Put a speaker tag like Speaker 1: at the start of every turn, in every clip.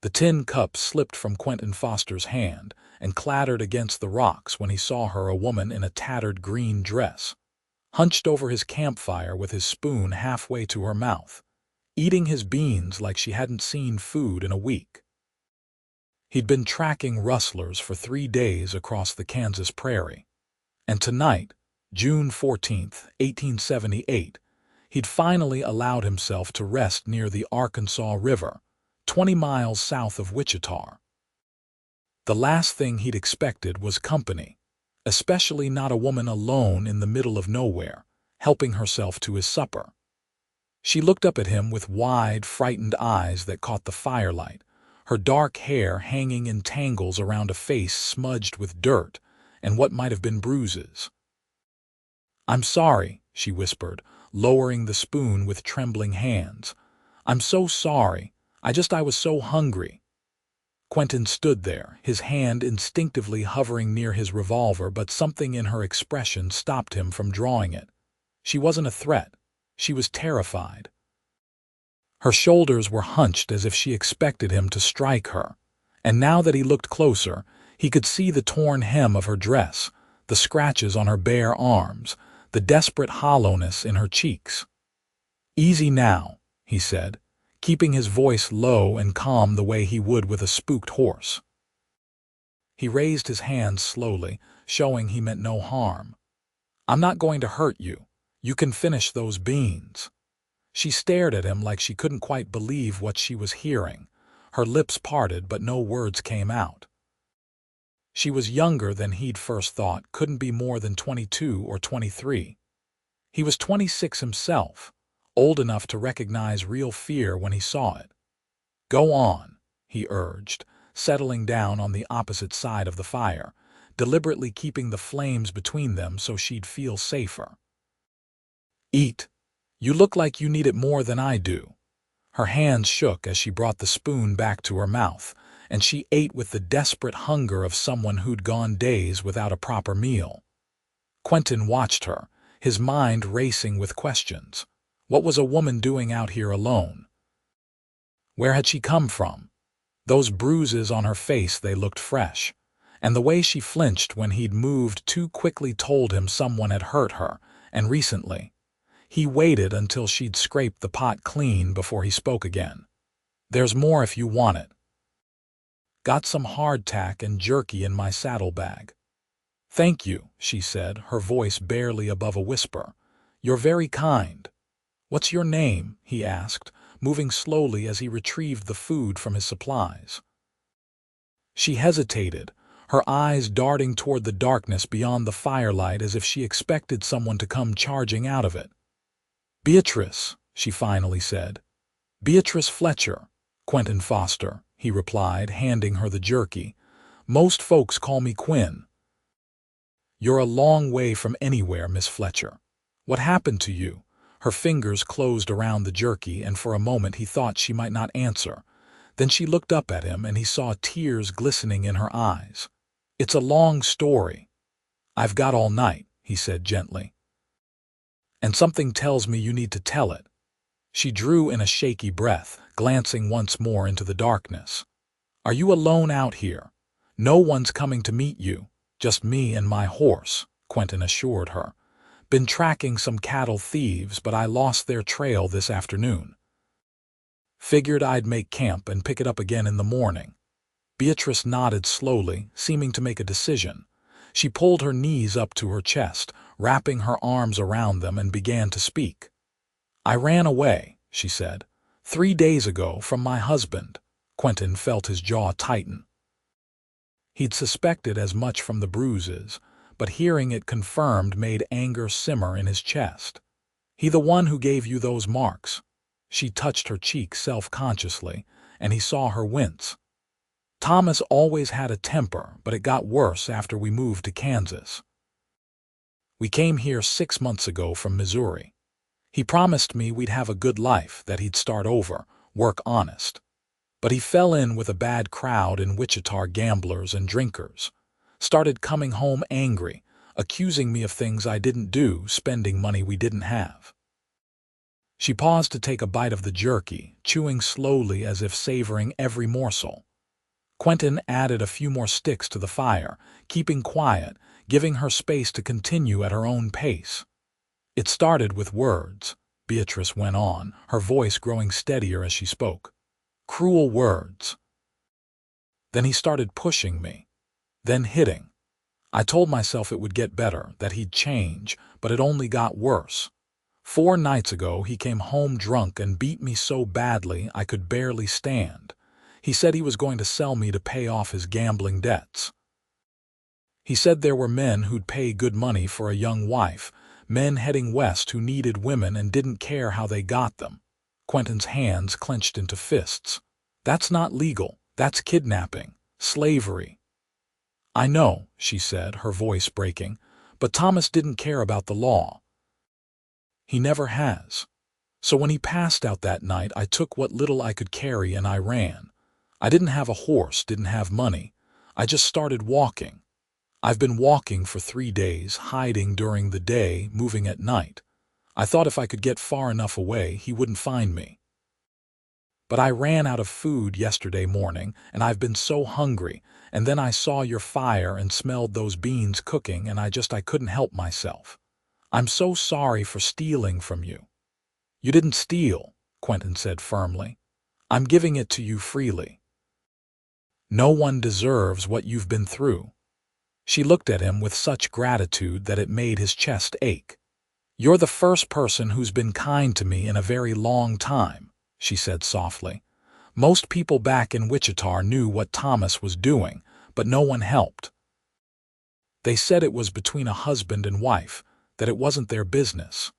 Speaker 1: The tin cup slipped from Quentin Foster's hand and clattered against the rocks when he saw her, a woman in a tattered green dress, hunched over his campfire with his spoon halfway to her mouth, eating his beans like she hadn't seen food in a week. He'd been tracking rustlers for 3 days across the Kansas prairie, and tonight, June 14th, 1878, he'd finally allowed himself to rest near the Arkansas River, 20 miles south of Wichita. The last thing he'd expected was company, especially not a woman alone in the middle of nowhere, helping herself to his supper. She looked up at him with wide, frightened eyes that caught the firelight, her dark hair hanging in tangles around a face smudged with dirt and what might have been bruises. "I'm sorry," she whispered, lowering the spoon with trembling hands. "I'm so sorry. I was so hungry." Quentin stood there, his hand instinctively hovering near his revolver, but something in her expression stopped him from drawing it. She wasn't a threat. She was terrified. Her shoulders were hunched as if she expected him to strike her, and now that he looked closer, he could see the torn hem of her dress, the scratches on her bare arms, the desperate hollowness in her cheeks. "Easy now," he said, keeping his voice low and calm the way he would with a spooked horse. He raised his hands slowly, showing he meant no harm. "I'm not going to hurt you. You can finish those beans." She stared at him like she couldn't quite believe what she was hearing. Her lips parted, but no words came out. She was younger than he'd first thought, couldn't be more than 22 or 23. He was 26 himself, old enough to recognize real fear when he saw it. "Go on," he urged, settling down on the opposite side of the fire, deliberately keeping the flames between them so she'd feel safer. "Eat. You look like you need it more than I do." Her hands shook as she brought the spoon back to her mouth, and she ate with the desperate hunger of someone who'd gone days without a proper meal. Quentin watched her, his mind racing with questions. What was a woman doing out here alone? Where had she come from? Those bruises on her face, they looked fresh, and the way she flinched when he'd moved too quickly told him someone had hurt her, and recently. He waited until she'd scraped the pot clean before he spoke again. "There's more if you want it. Got some hardtack and jerky in my saddlebag." "Thank you," she said, her voice barely above a whisper. "You're very kind." "What's your name?" he asked, moving slowly as he retrieved the food from his supplies. She hesitated, her eyes darting toward the darkness beyond the firelight as if she expected someone to come charging out of it. "Beatrice," she finally said. "Beatrice Fletcher, Quentin Foster," he replied, handing her the jerky. "Most folks call me Quinn." "You're a long way from anywhere, Miss Fletcher. What happened to you?" Her fingers closed around the jerky, and for a moment he thought she might not answer. Then she looked up at him, and he saw tears glistening in her eyes. "It's a long story." "I've got all night," he said gently. "And something tells me you need to tell it." She drew in a shaky breath, glancing once more into the darkness. "Are you alone out here?" "No one's coming to meet you. Just me and my horse," Quentin assured her. "Been tracking some cattle thieves, but I lost their trail this afternoon. Figured I'd make camp and pick it up again in the morning." Beatrice nodded slowly, seeming to make a decision. She pulled her knees up to her chest, wrapping her arms around them, and began to speak. "I ran away," she said, 3 days ago from my husband." Quentin felt his jaw tighten. He'd suspected as much from the bruises, but hearing it confirmed made anger simmer in his chest. "He the one who gave you those marks?" She touched her cheek self-consciously, and he saw her wince. "Thomas always had a temper, but it got worse after we moved to Kansas. We came here 6 months ago from Missouri. He promised me we'd have a good life, that he'd start over, work honest. But he fell in with a bad crowd in Wichita, gamblers and drinkers. Started coming home angry, accusing me of things I didn't do, spending money we didn't have." She paused to take a bite of the jerky, chewing slowly as if savoring every morsel. Quentin added a few more sticks to the fire, keeping quiet, giving her space to continue at her own pace. "It started with words," Beatrice went on, her voice growing steadier as she spoke. "Cruel words. Then he started pushing me, then hitting. I told myself it would get better, that he'd change, but it only got worse. 4 nights ago he came home drunk and beat me so badly I could barely stand. He said he was going to sell me to pay off his gambling debts. He said there were men who'd pay good money for a young wife, men heading west who needed women and didn't care how they got them." Quentin's hands clenched into fists. "That's not legal. That's kidnapping, slavery." "I know," she said, her voice breaking, "but Thomas didn't care about the law. He never has. So when he passed out that night, I took what little I could carry and I ran. I didn't have a horse, didn't have money. I just started walking. I've been walking for 3 days, hiding during the day, moving at night. I thought if I could get far enough away, he wouldn't find me. But I ran out of food yesterday morning, and I've been so hungry, and then I saw your fire and smelled those beans cooking, and I couldn't help myself. I'm so sorry for stealing from you." "You didn't steal," Quentin said firmly. "I'm giving it to you freely. No one deserves what you've been through." She looked at him with such gratitude that it made his chest ache. "You're the first person who's been kind to me in a very long time," she said softly. "Most people back in Wichita knew what Thomas was doing, but no one helped. They said it was between a husband and wife, that it wasn't their business."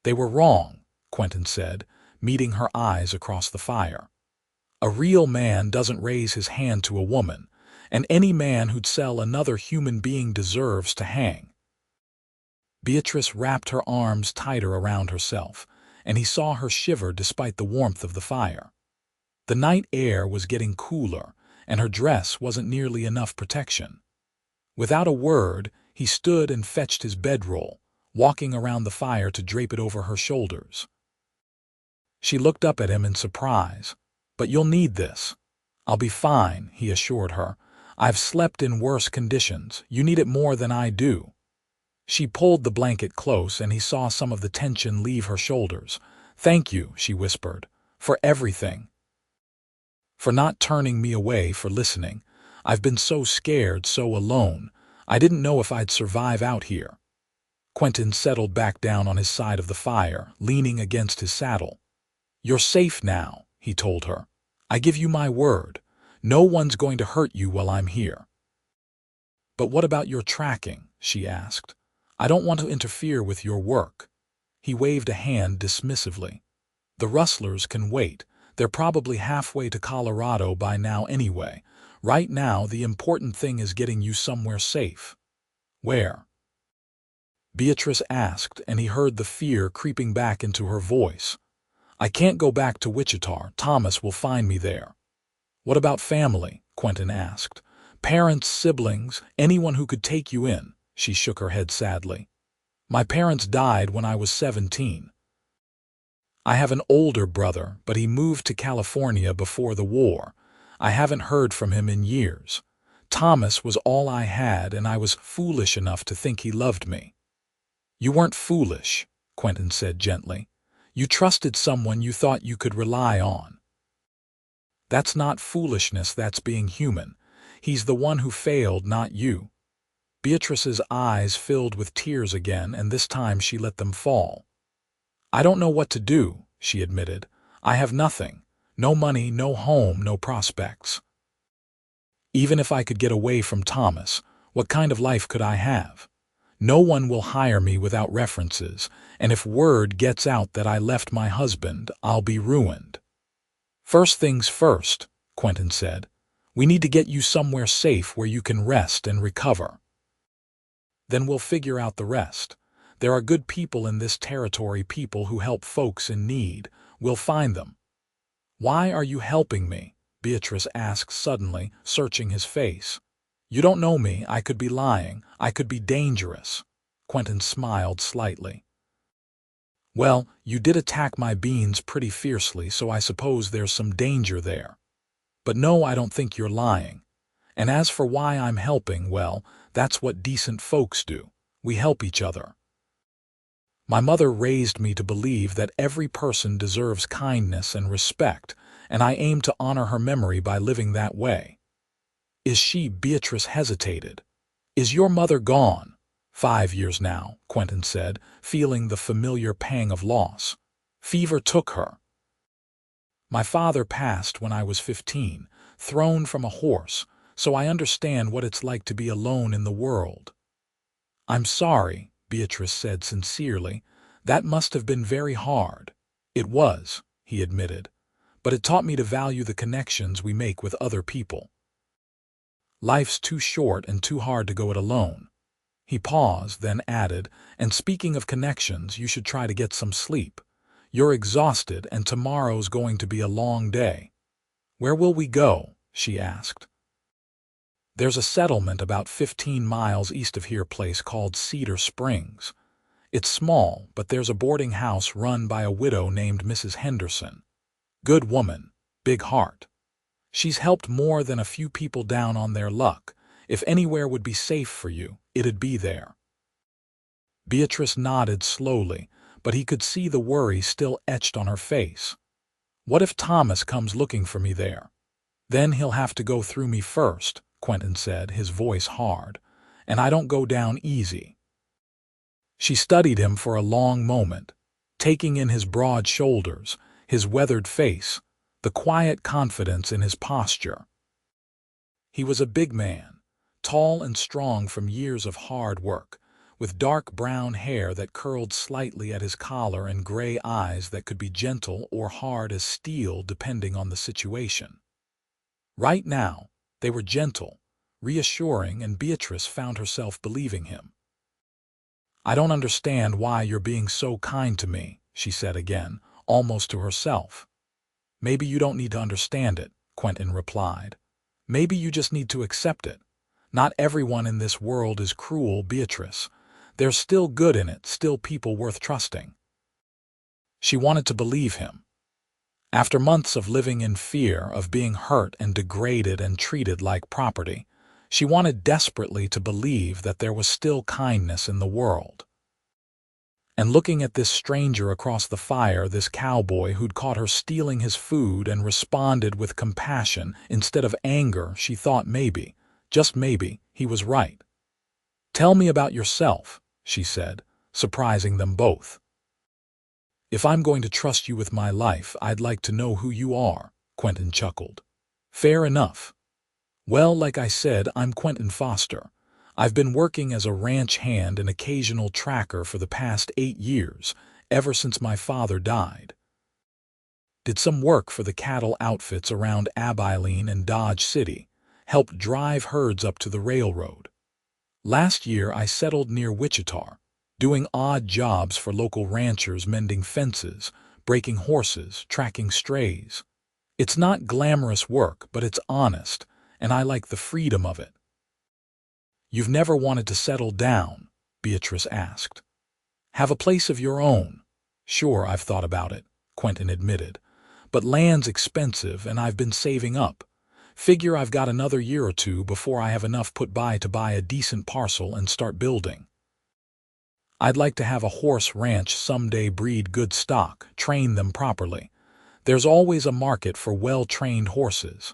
Speaker 1: "They were wrong," Quentin said, meeting her eyes across the fire. "A real man doesn't raise his hand to a woman, and any man who'd sell another human being deserves to hang." Beatrice wrapped her arms tighter around herself, and he saw her shiver despite the warmth of the fire. The night air was getting cooler, and her dress wasn't nearly enough protection. Without a word, he stood and fetched his bedroll, walking around the fire to drape it over her shoulders. She looked up at him in surprise. "But you'll need this." "I'll be fine," he assured her. "I've slept in worse conditions. You need it more than I do." She pulled the blanket close, and he saw some of the tension leave her shoulders. "Thank you," she whispered, "for everything. For not turning me away, for listening. I've been so scared, so alone. I didn't know if I'd survive out here." Quentin settled back down on his side of the fire, leaning against his saddle. "You're safe now," he told her. "I give you my word. No one's going to hurt you while I'm here." "But what about your tracking?" she asked. "I don't want to interfere with your work." He waved a hand dismissively. "The rustlers can wait. They're probably halfway to Colorado by now anyway. Right now, the important thing is getting you somewhere safe." "Where?" Beatrice asked, and he heard the fear creeping back into her voice. "I can't go back to Wichita. Thomas will find me there." "What about family?" Quentin asked. "Parents, siblings, anyone who could take you in?" She shook her head sadly. "My parents died when I was 17. I have an older brother, but he moved to California before the war. I haven't heard from him in years. Thomas was all I had, and I was foolish enough to think he loved me." "You weren't foolish," Quentin said gently. "You trusted someone you thought you could rely on. That's not foolishness, that's being human. He's the one who failed, not you." Beatrice's eyes filled with tears again, and this time she let them fall. "I don't know what to do," she admitted. "I have nothing. No money, no home, no prospects. Even if I could get away from Thomas, what kind of life could I have? No one will hire me without references, and if word gets out that I left my husband, I'll be ruined." "First things first," Quentin said. "We need to get you somewhere safe where you can rest and recover. Then we'll figure out the rest. There are good people in this territory, people who help folks in need. We'll find them." "Why are you helping me?" Beatrice asked suddenly, searching his face. "You don't know me. I could be lying. I could be dangerous." Quentin smiled slightly. Well, you did attack my beans pretty fiercely, so I suppose there's some danger there. But no, I don't think you're lying. And as for why I'm helping, well, that's what decent folks do. We help each other. My mother raised me to believe that every person deserves kindness and respect, and I aim to honor her memory by living that way. Is she? Beatrice hesitated. Is your mother gone? 5 years now, Quentin said, feeling the familiar pang of loss. Fever took her. My father passed when I was 15, thrown from a horse, so I understand what it's like to be alone in the world. I'm sorry, Beatrice said sincerely. That must have been very hard. It was, he admitted, but it taught me to value the connections we make with other people. Life's too short and too hard to go it alone. He paused, then added, and speaking of connections, you should try to get some sleep. You're exhausted, and tomorrow's going to be a long day. Where will we go? She asked. There's a settlement about 15 miles east of here, place called Cedar Springs. It's small, but there's a boarding house run by a widow named Mrs. Henderson. Good woman, big heart. She's helped more than a few people down on their luck. If anywhere would be safe for you, it'd be there. Beatrice nodded slowly, but he could see the worry still etched on her face. What if Thomas comes looking for me there? Then he'll have to go through me first, Quentin said, his voice hard, and I don't go down easy. She studied him for a long moment, taking in his broad shoulders, his weathered face, the quiet confidence in his posture. He was a big man, tall and strong from years of hard work, with dark brown hair that curled slightly at his collar and gray eyes that could be gentle or hard as steel depending on the situation. Right now, they were gentle, reassuring, and Beatrice found herself believing him. I don't understand why you're being so kind to me, she said again, almost to herself. Maybe you don't need to understand it, Quentin replied. Maybe you just need to accept it. Not everyone in this world is cruel, Beatrice. There's still good in it, still people worth trusting. She wanted to believe him. After months of living in fear of being hurt and degraded and treated like property, she wanted desperately to believe that there was still kindness in the world. And looking at this stranger across the fire, this cowboy who'd caught her stealing his food and responded with compassion instead of anger, she thought maybe, just maybe, he was right. Tell me about yourself, she said, surprising them both. If I'm going to trust you with my life, I'd like to know who you are, Quentin chuckled. Fair enough. Well, like I said, I'm Quentin Foster. I've been working as a ranch hand and occasional tracker for the past 8 years, ever since my father died. Did some work for the cattle outfits around Abilene and Dodge City, helped drive herds up to the railroad. Last year I settled near Wichita, doing odd jobs for local ranchers, mending fences, breaking horses, tracking strays. It's not glamorous work, but it's honest, and I like the freedom of it. You've never wanted to settle down? Beatrice asked. Have a place of your own? Sure, I've thought about it, Quentin admitted. But land's expensive and I've been saving up. Figure I've got another year or two before I have enough put by to buy a decent parcel and start building. I'd like to have a horse ranch someday, breed good stock, train them properly. There's always a market for well-trained horses.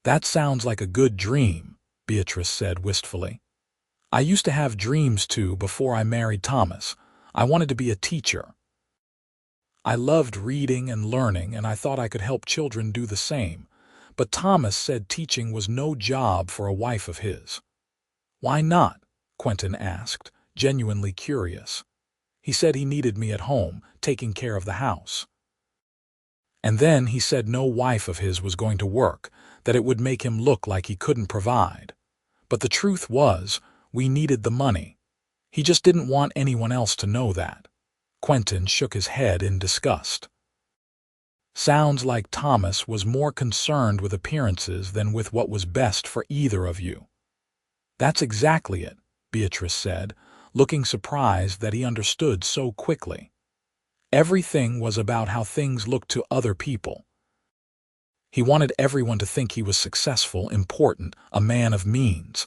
Speaker 1: That sounds like a good dream, Beatrice said wistfully. I used to have dreams too before I married Thomas. I wanted to be a teacher. I loved reading and learning, and I thought I could help children do the same. But Thomas said teaching was no job for a wife of his. Why not? Quentin asked, genuinely curious. He said he needed me at home, taking care of the house. And then he said no wife of his was going to work, that it would make him look like he couldn't provide. But the truth was, we needed the money. He just didn't want anyone else to know that. Quentin shook his head in disgust. Sounds like Thomas was more concerned with appearances than with what was best for either of you. That's exactly it, Beatrice said, looking surprised that he understood so quickly. Everything was about how things looked to other people. He wanted everyone to think he was successful, important, a man of means.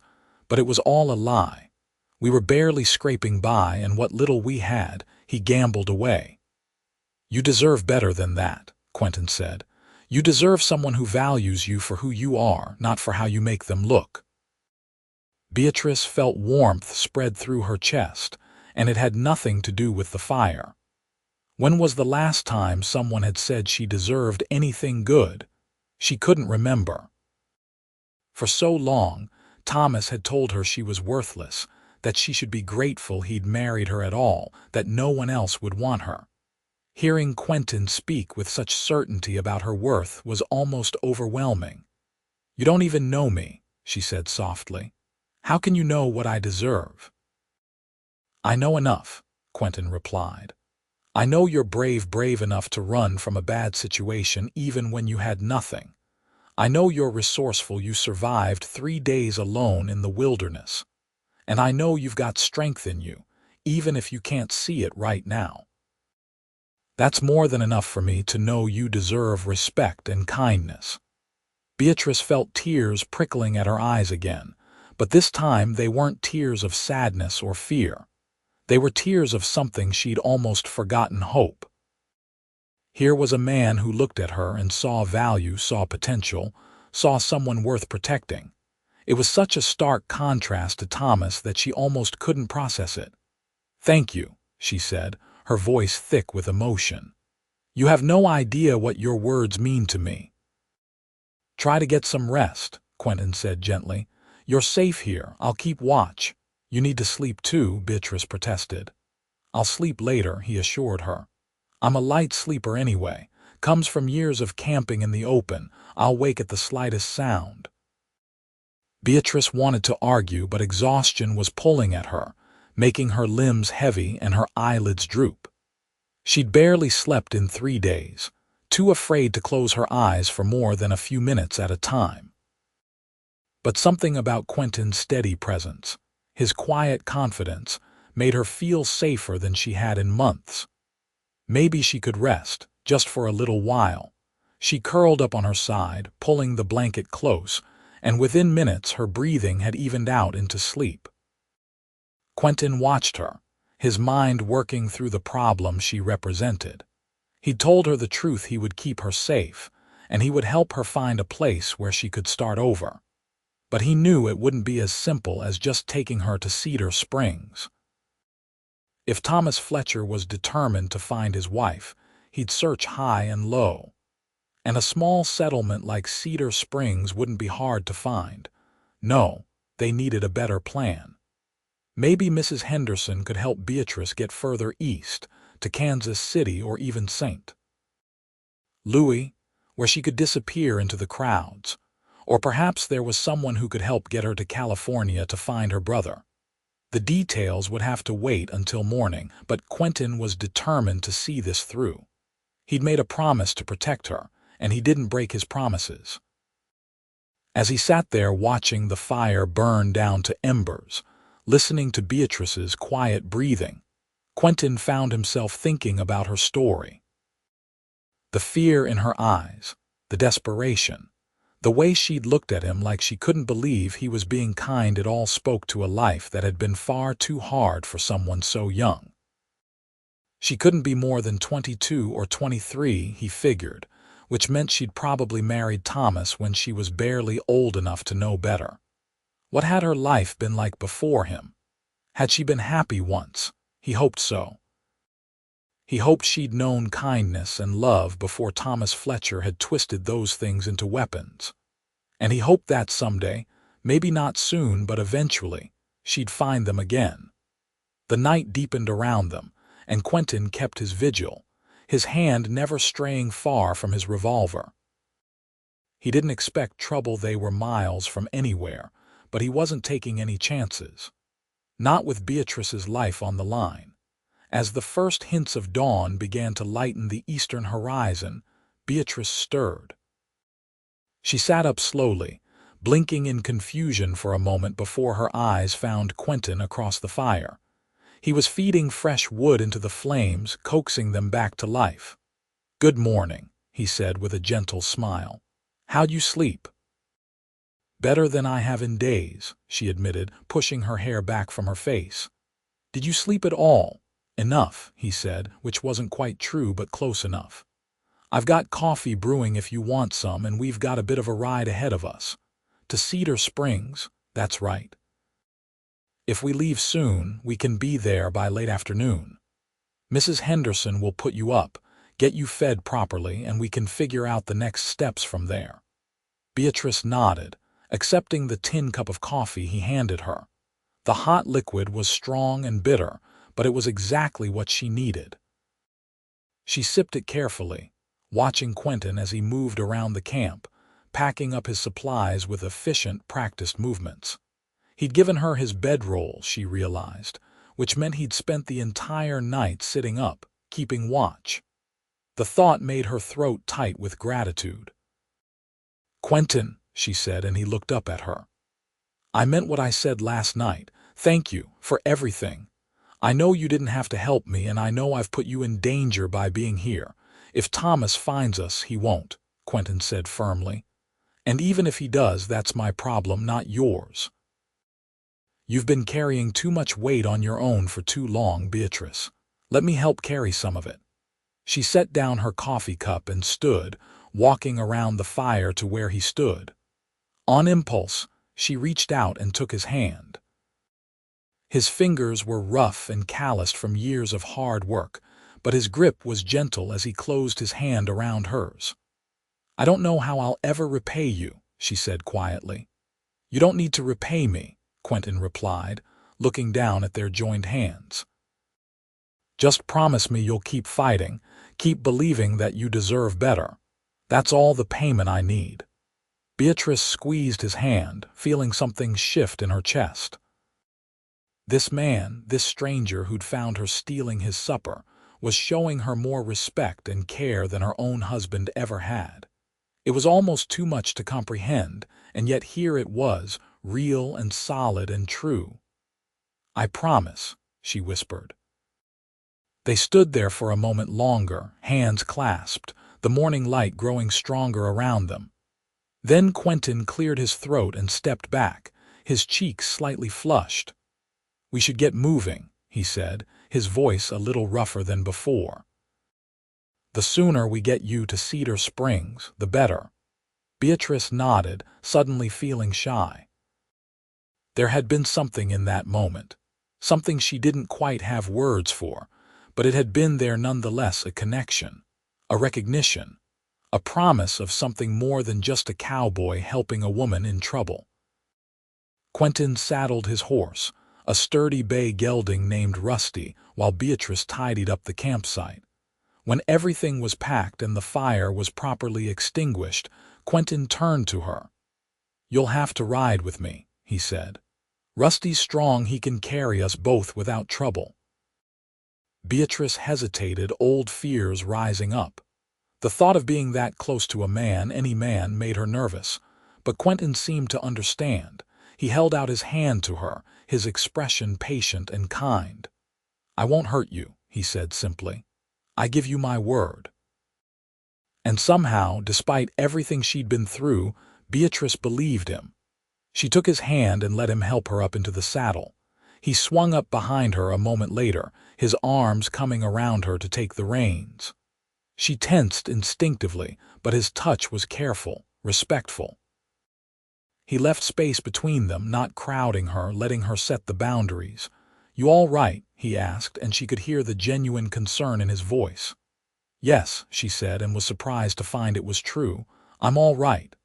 Speaker 1: But it was all a lie. We were barely scraping by, and what little we had, he gambled away. "You deserve better than that," Quentin said. "You deserve someone who values you for who you are, not for how you make them look." Beatrice felt warmth spread through her chest, and it had nothing to do with the fire. When was the last time someone had said she deserved anything good? She couldn't remember. For so long, Thomas had told her she was worthless, that she should be grateful he'd married her at all, that no one else would want her. Hearing Quentin speak with such certainty about her worth was almost overwhelming. "You don't even know me," she said softly. "How can you know what I deserve?" "I know enough," Quentin replied. "I know you're brave enough to run from a bad situation even when you had nothing. I know you're resourceful, you survived 3 days alone in the wilderness. And I know you've got strength in you, even if you can't see it right now. That's more than enough for me to know you deserve respect and kindness." Beatrice felt tears prickling at her eyes again, but this time they weren't tears of sadness or fear. They were tears of something she'd almost forgotten: hope. Here was a man who looked at her and saw value, saw potential, saw someone worth protecting. It was such a stark contrast to Thomas that she almost couldn't process it. "Thank you," she said, her voice thick with emotion. "You have no idea what your words mean to me." "Try to get some rest," Quentin said gently. "You're safe here. I'll keep watch." "You need to sleep too," Beatrice protested. "I'll sleep later," he assured her. "I'm a light sleeper anyway. Comes from years of camping in the open. I'll wake at the slightest sound." Beatrice wanted to argue, but exhaustion was pulling at her, making her limbs heavy and her eyelids droop. She'd barely slept in 3 days, too afraid to close her eyes for more than a few minutes at a time. But something about Quentin's steady presence, his quiet confidence, made her feel safer than she had in months. Maybe she could rest, just for a little while. She curled up on her side, pulling the blanket close, and within minutes her breathing had evened out into sleep. Quentin watched her, his mind working through the problem she represented. He'd told her the truth: he would keep her safe, and he would help her find a place where she could start over. But he knew it wouldn't be as simple as just taking her to Cedar Springs. If Thomas Fletcher was determined to find his wife, he'd search high and low. And a small settlement like Cedar Springs wouldn't be hard to find. No, they needed a better plan. Maybe Mrs. Henderson could help Beatrice get further east, to Kansas City or even St. Louis, where she could disappear into the crowds. Or perhaps there was someone who could help get her to California to find her brother. The details would have to wait until morning, but Quentin was determined to see this through. He'd made a promise to protect her, and he didn't break his promises. As he sat there watching the fire burn down to embers, listening to Beatrice's quiet breathing, Quentin found himself thinking about her story. The fear in her eyes, the desperation, the way she'd looked at him like she couldn't believe he was being kind, it all spoke to a life that had been far too hard for someone so young. She couldn't be more than 22 or 23, he figured, which meant she'd probably married Thomas when she was barely old enough to know better. What had her life been like before him? Had she been happy once? He hoped so. He hoped she'd known kindness and love before Thomas Fletcher had twisted those things into weapons. And he hoped that someday, maybe not soon but eventually, she'd find them again. The night deepened around them, and Quentin kept his vigil, his hand never straying far from his revolver. He didn't expect trouble. They were miles from anywhere, but he wasn't taking any chances. Not with Beatrice's life on the line. As the first hints of dawn began to lighten the eastern horizon, Beatrice stirred. She sat up slowly, blinking in confusion for a moment before her eyes found Quentin across the fire. He was feeding fresh wood into the flames, coaxing them back to life. "Good morning," he said with a gentle smile. "How'd you sleep?" "Better than I have in days," she admitted, pushing her hair back from her face. "Did you sleep at all?" "Enough," he said, which wasn't quite true but close enough. "I've got coffee brewing if you want some, and we've got a bit of a ride ahead of us. To Cedar Springs, that's right. If we leave soon, we can be there by late afternoon. Mrs. Henderson will put you up, get you fed properly, and we can figure out the next steps from there." Beatrice nodded, accepting the tin cup of coffee he handed her. The hot liquid was strong and bitter, but it was exactly what she needed. She sipped it carefully, watching Quentin as he moved around the camp, packing up his supplies with efficient, practiced movements. He'd given her his bedroll, she realized, which meant he'd spent the entire night sitting up, keeping watch. The thought made her throat tight with gratitude. "Quentin," she said, and he looked up at her. "I meant what I said last night. Thank you for everything. I know you didn't have to help me, and I know I've put you in danger by being here. If Thomas finds us, he won't," Quentin said firmly. "And even if he does, that's my problem, not yours. You've been carrying too much weight on your own for too long, Beatrice. Let me help carry some of it." She set down her coffee cup and stood, walking around the fire to where he stood. On impulse, she reached out and took his hand. His fingers were rough and calloused from years of hard work, but his grip was gentle as he closed his hand around hers. "I don't know how I'll ever repay you," she said quietly. "You don't need to repay me," Quentin replied, looking down at their joined hands. "Just promise me you'll keep fighting, keep believing that you deserve better. That's all the payment I need." Beatrice squeezed his hand, feeling something shift in her chest. This man, this stranger who'd found her stealing his supper, was showing her more respect and care than her own husband ever had. It was almost too much to comprehend, and yet here it was, real and solid and true. "I promise," she whispered. They stood there for a moment longer, hands clasped, the morning light growing stronger around them. Then Quentin cleared his throat and stepped back, his cheeks slightly flushed. "We should get moving," he said, his voice a little rougher than before. "The sooner we get you to Cedar Springs, the better." Beatrice nodded, suddenly feeling shy. There had been something in that moment, something she didn't quite have words for, but it had been there nonetheless, a connection, a recognition, a promise of something more than just a cowboy helping a woman in trouble. Quentin saddled his horse, a sturdy bay gelding named Rusty, while Beatrice tidied up the campsite. When everything was packed and the fire was properly extinguished, Quentin turned to her. "You'll have to ride with me," he said. "Rusty's strong, he can carry us both without trouble." Beatrice hesitated, old fears rising up. The thought of being that close to a man, any man, made her nervous, but Quentin seemed to understand. He held out his hand to her, his expression patient and kind. "I won't hurt you," he said simply. "I give you my word." And somehow, despite everything she'd been through, Beatrice believed him. She took his hand and let him help her up into the saddle. He swung up behind her a moment later, his arms coming around her to take the reins. She tensed instinctively, but his touch was careful, respectful. He left space between them, not crowding her, letting her set the boundaries. "You all right?" he asked, and she could hear the genuine concern in his voice. "Yes," she said, and was surprised to find it was true. "I'm all right."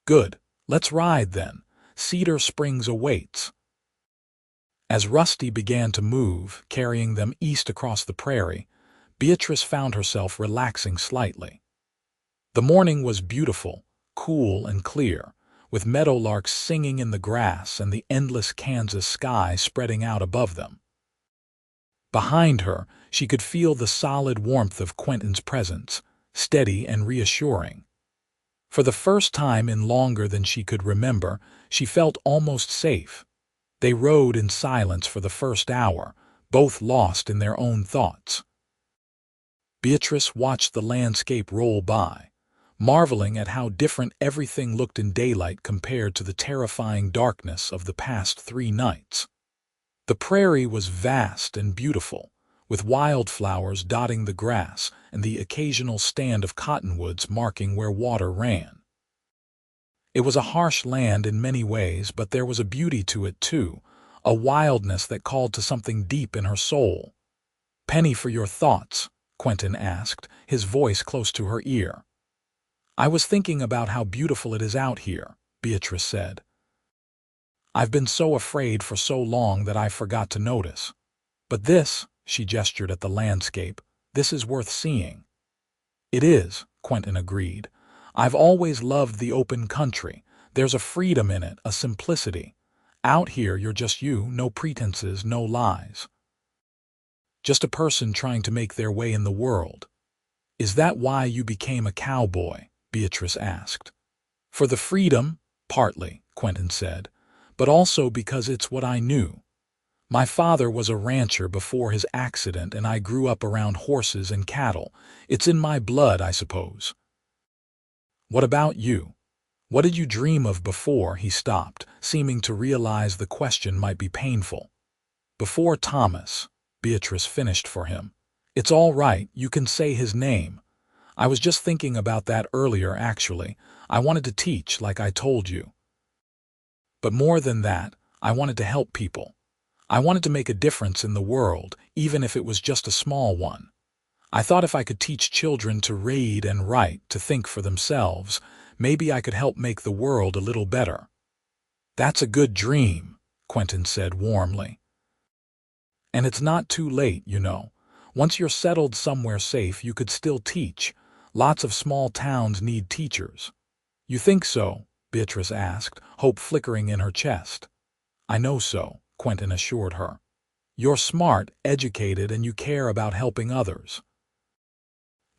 Speaker 1: "Good. Let's ride then. Cedar Springs awaits." As Rusty began to move, carrying them east across the prairie, Beatrice found herself relaxing slightly. The morning was beautiful, cool and clear, with meadowlarks singing in the grass and the endless Kansas sky spreading out above them. Behind her, she could feel the solid warmth of Quentin's presence, steady and reassuring. For the first time in longer than she could remember, she felt almost safe. They rode in silence for the first hour, both lost in their own thoughts. Beatrice watched the landscape roll by, marveling at how different everything looked in daylight compared to the terrifying darkness of the past 3 nights. The prairie was vast and beautiful, with wildflowers dotting the grass and the occasional stand of cottonwoods marking where water ran. It was a harsh land in many ways, but there was a beauty to it too, a wildness that called to something deep in her soul. "Penny, for your thoughts?" Quentin asked, his voice close to her ear. "I was thinking about how beautiful it is out here," Beatrice said. "I've been so afraid for so long that I forgot to notice. But this," she gestured at the landscape, "this is worth seeing." "It is," Quentin agreed. "I've always loved the open country. There's a freedom in it, a simplicity. Out here you're just you, no pretenses, no lies. Just a person trying to make their way in the world." "Is that why you became a cowboy?" Beatrice asked. "For the freedom?" "Partly," Quentin said, "but also because it's what I knew. My father was a rancher before his accident, and I grew up around horses and cattle. It's in my blood, I suppose." "What about you? What did you dream of before?" He stopped, seeming to realize the question might be painful. "Before Thomas," Beatrice finished for him. "It's all right, you can say his name. I was just thinking about that earlier, actually. I wanted to teach, like I told you. But more than that, I wanted to help people. I wanted to make a difference in the world, even if it was just a small one. I thought if I could teach children to read and write, to think for themselves, maybe I could help make the world a little better." "That's a good dream," Quentin said warmly. "And it's not too late, you know. Once you're settled somewhere safe, you could still teach. Lots of small towns need teachers." "You think so?" Beatrice asked, hope flickering in her chest. "I know so," Quentin assured her. "You're smart, educated, and you care about helping others."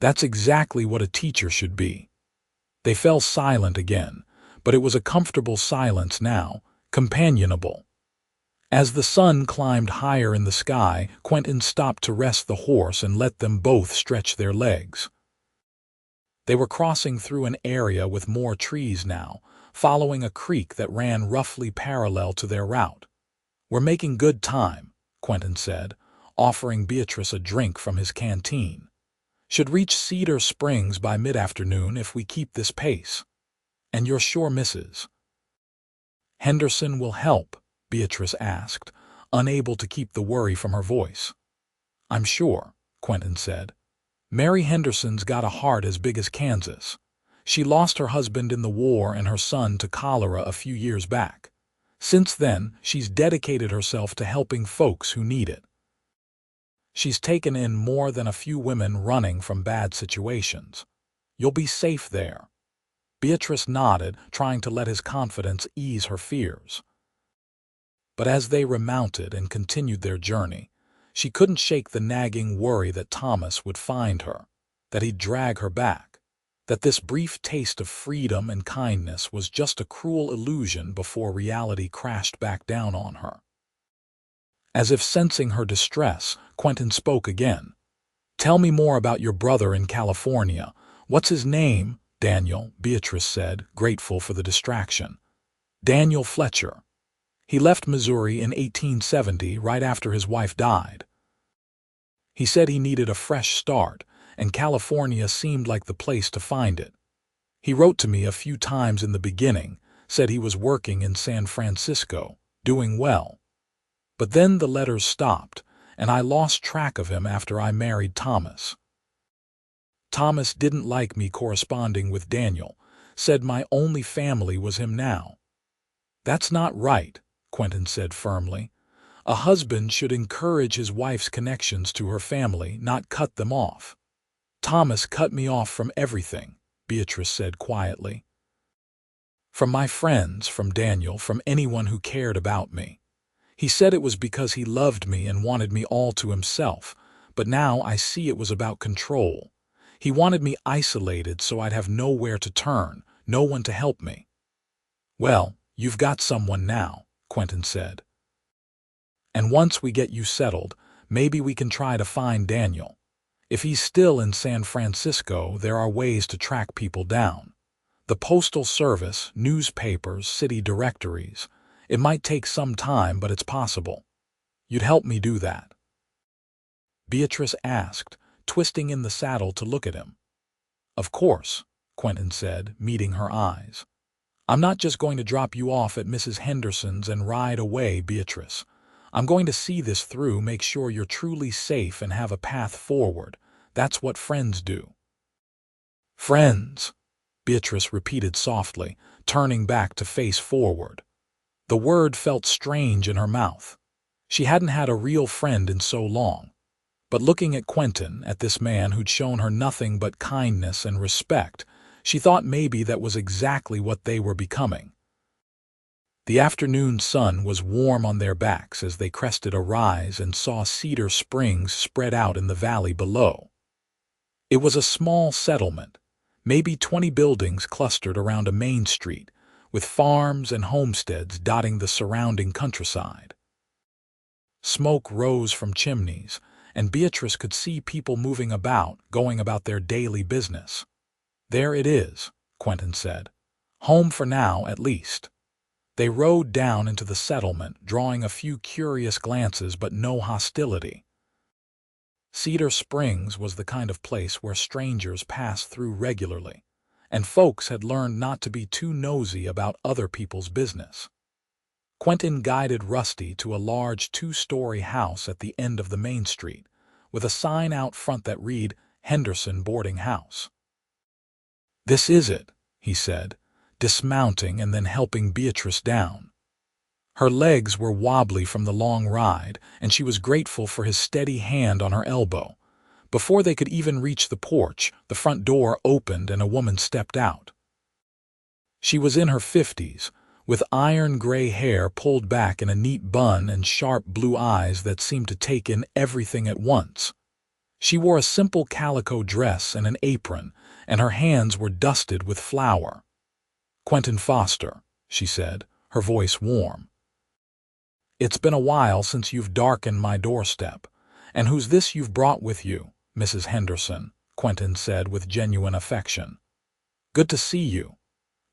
Speaker 1: "That's exactly what a teacher should be." They fell silent again, but it was a comfortable silence now, companionable. As the sun climbed higher in the sky, Quentin stopped to rest the horse and let them both stretch their legs. They were crossing through an area with more trees now, following a creek that ran roughly parallel to their route. "We're making good time," Quentin said, offering Beatrice a drink from his canteen. "Should reach Cedar Springs by mid-afternoon if we keep this pace. And you're sure Mrs. Henderson will help?" Beatrice asked, unable to keep the worry from her voice. "I'm sure," Quentin said. "Mary Henderson's got a heart as big as Kansas. She lost her husband in the war and her son to cholera a few years back. Since then, she's dedicated herself to helping folks who need it. She's taken in more than a few women running from bad situations. You'll be safe there." Beatrice nodded, trying to let his confidence ease her fears. But as they remounted and continued their journey, she couldn't shake the nagging worry that Thomas would find her, that he'd drag her back, that this brief taste of freedom and kindness was just a cruel illusion before reality crashed back down on her. As if sensing her distress, Quentin spoke again. "Tell me more about your brother in California. What's his name?" "Daniel," Beatrice said, grateful for the distraction. "Daniel Fletcher. He left Missouri in 1870, right after his wife died. He said he needed a fresh start, and California seemed like the place to find it. He wrote to me a few times in the beginning, said he was working in San Francisco, doing well. But then the letters stopped, and I lost track of him after I married Thomas. Thomas didn't like me corresponding with Daniel, said my only family was him now." "That's not right," Quentin said firmly. "A husband should encourage his wife's connections to her family, not cut them off." "Thomas cut me off from everything," Beatrice said quietly. "From my friends, from Daniel, from anyone who cared about me. He said it was because he loved me and wanted me all to himself, but now I see it was about control. He wanted me isolated so I'd have nowhere to turn, no one to help me." "Well, you've got someone now," Quentin said. "And once we get you settled, maybe we can try to find Daniel. If he's still in San Francisco, there are ways to track people down. The Postal Service, newspapers, city directories. It might take some time, but it's possible. You'd help me do that?" Beatrice asked, twisting in the saddle to look at him. "Of course," Quentin said, meeting her eyes. "I'm not just going to drop you off at Mrs. Henderson's and ride away, Beatrice. I'm going to see this through, make sure you're truly safe and have a path forward. That's what friends do." "Friends," Beatrice repeated softly, turning back to face forward. The word felt strange in her mouth. She hadn't had a real friend in so long. But looking at Quentin, at this man who'd shown her nothing but kindness and respect, she thought maybe that was exactly what they were becoming. The afternoon sun was warm on their backs as they crested a rise and saw Cedar Springs spread out in the valley below. It was a small settlement, maybe 20 buildings clustered around a main street, with farms and homesteads dotting the surrounding countryside. Smoke rose from chimneys, and Beatrice could see people moving about, going about their daily business. "There it is," Quentin said. "Home for now, at least." They rode down into the settlement, drawing a few curious glances but no hostility. Cedar Springs was the kind of place where strangers passed through regularly, and folks had learned not to be too nosy about other people's business. Quentin guided Rusty to a large 2-story house at the end of the main street, with a sign out front that read, "Henderson Boarding House." "This is it," he said, dismounting and then helping Beatrice down. Her legs were wobbly from the long ride, and she was grateful for his steady hand on her elbow. Before they could even reach the porch, the front door opened and a woman stepped out. She was in her 50s, with iron-gray hair pulled back in a neat bun and sharp blue eyes that seemed to take in everything at once. She wore a simple calico dress and an apron, and her hands were dusted with flour. "Quentin Foster," she said, her voice warm. "It's been a while since you've darkened my doorstep. And who's this you've brought with you, Mrs. Henderson?" Quentin said with genuine affection. "Good to see you.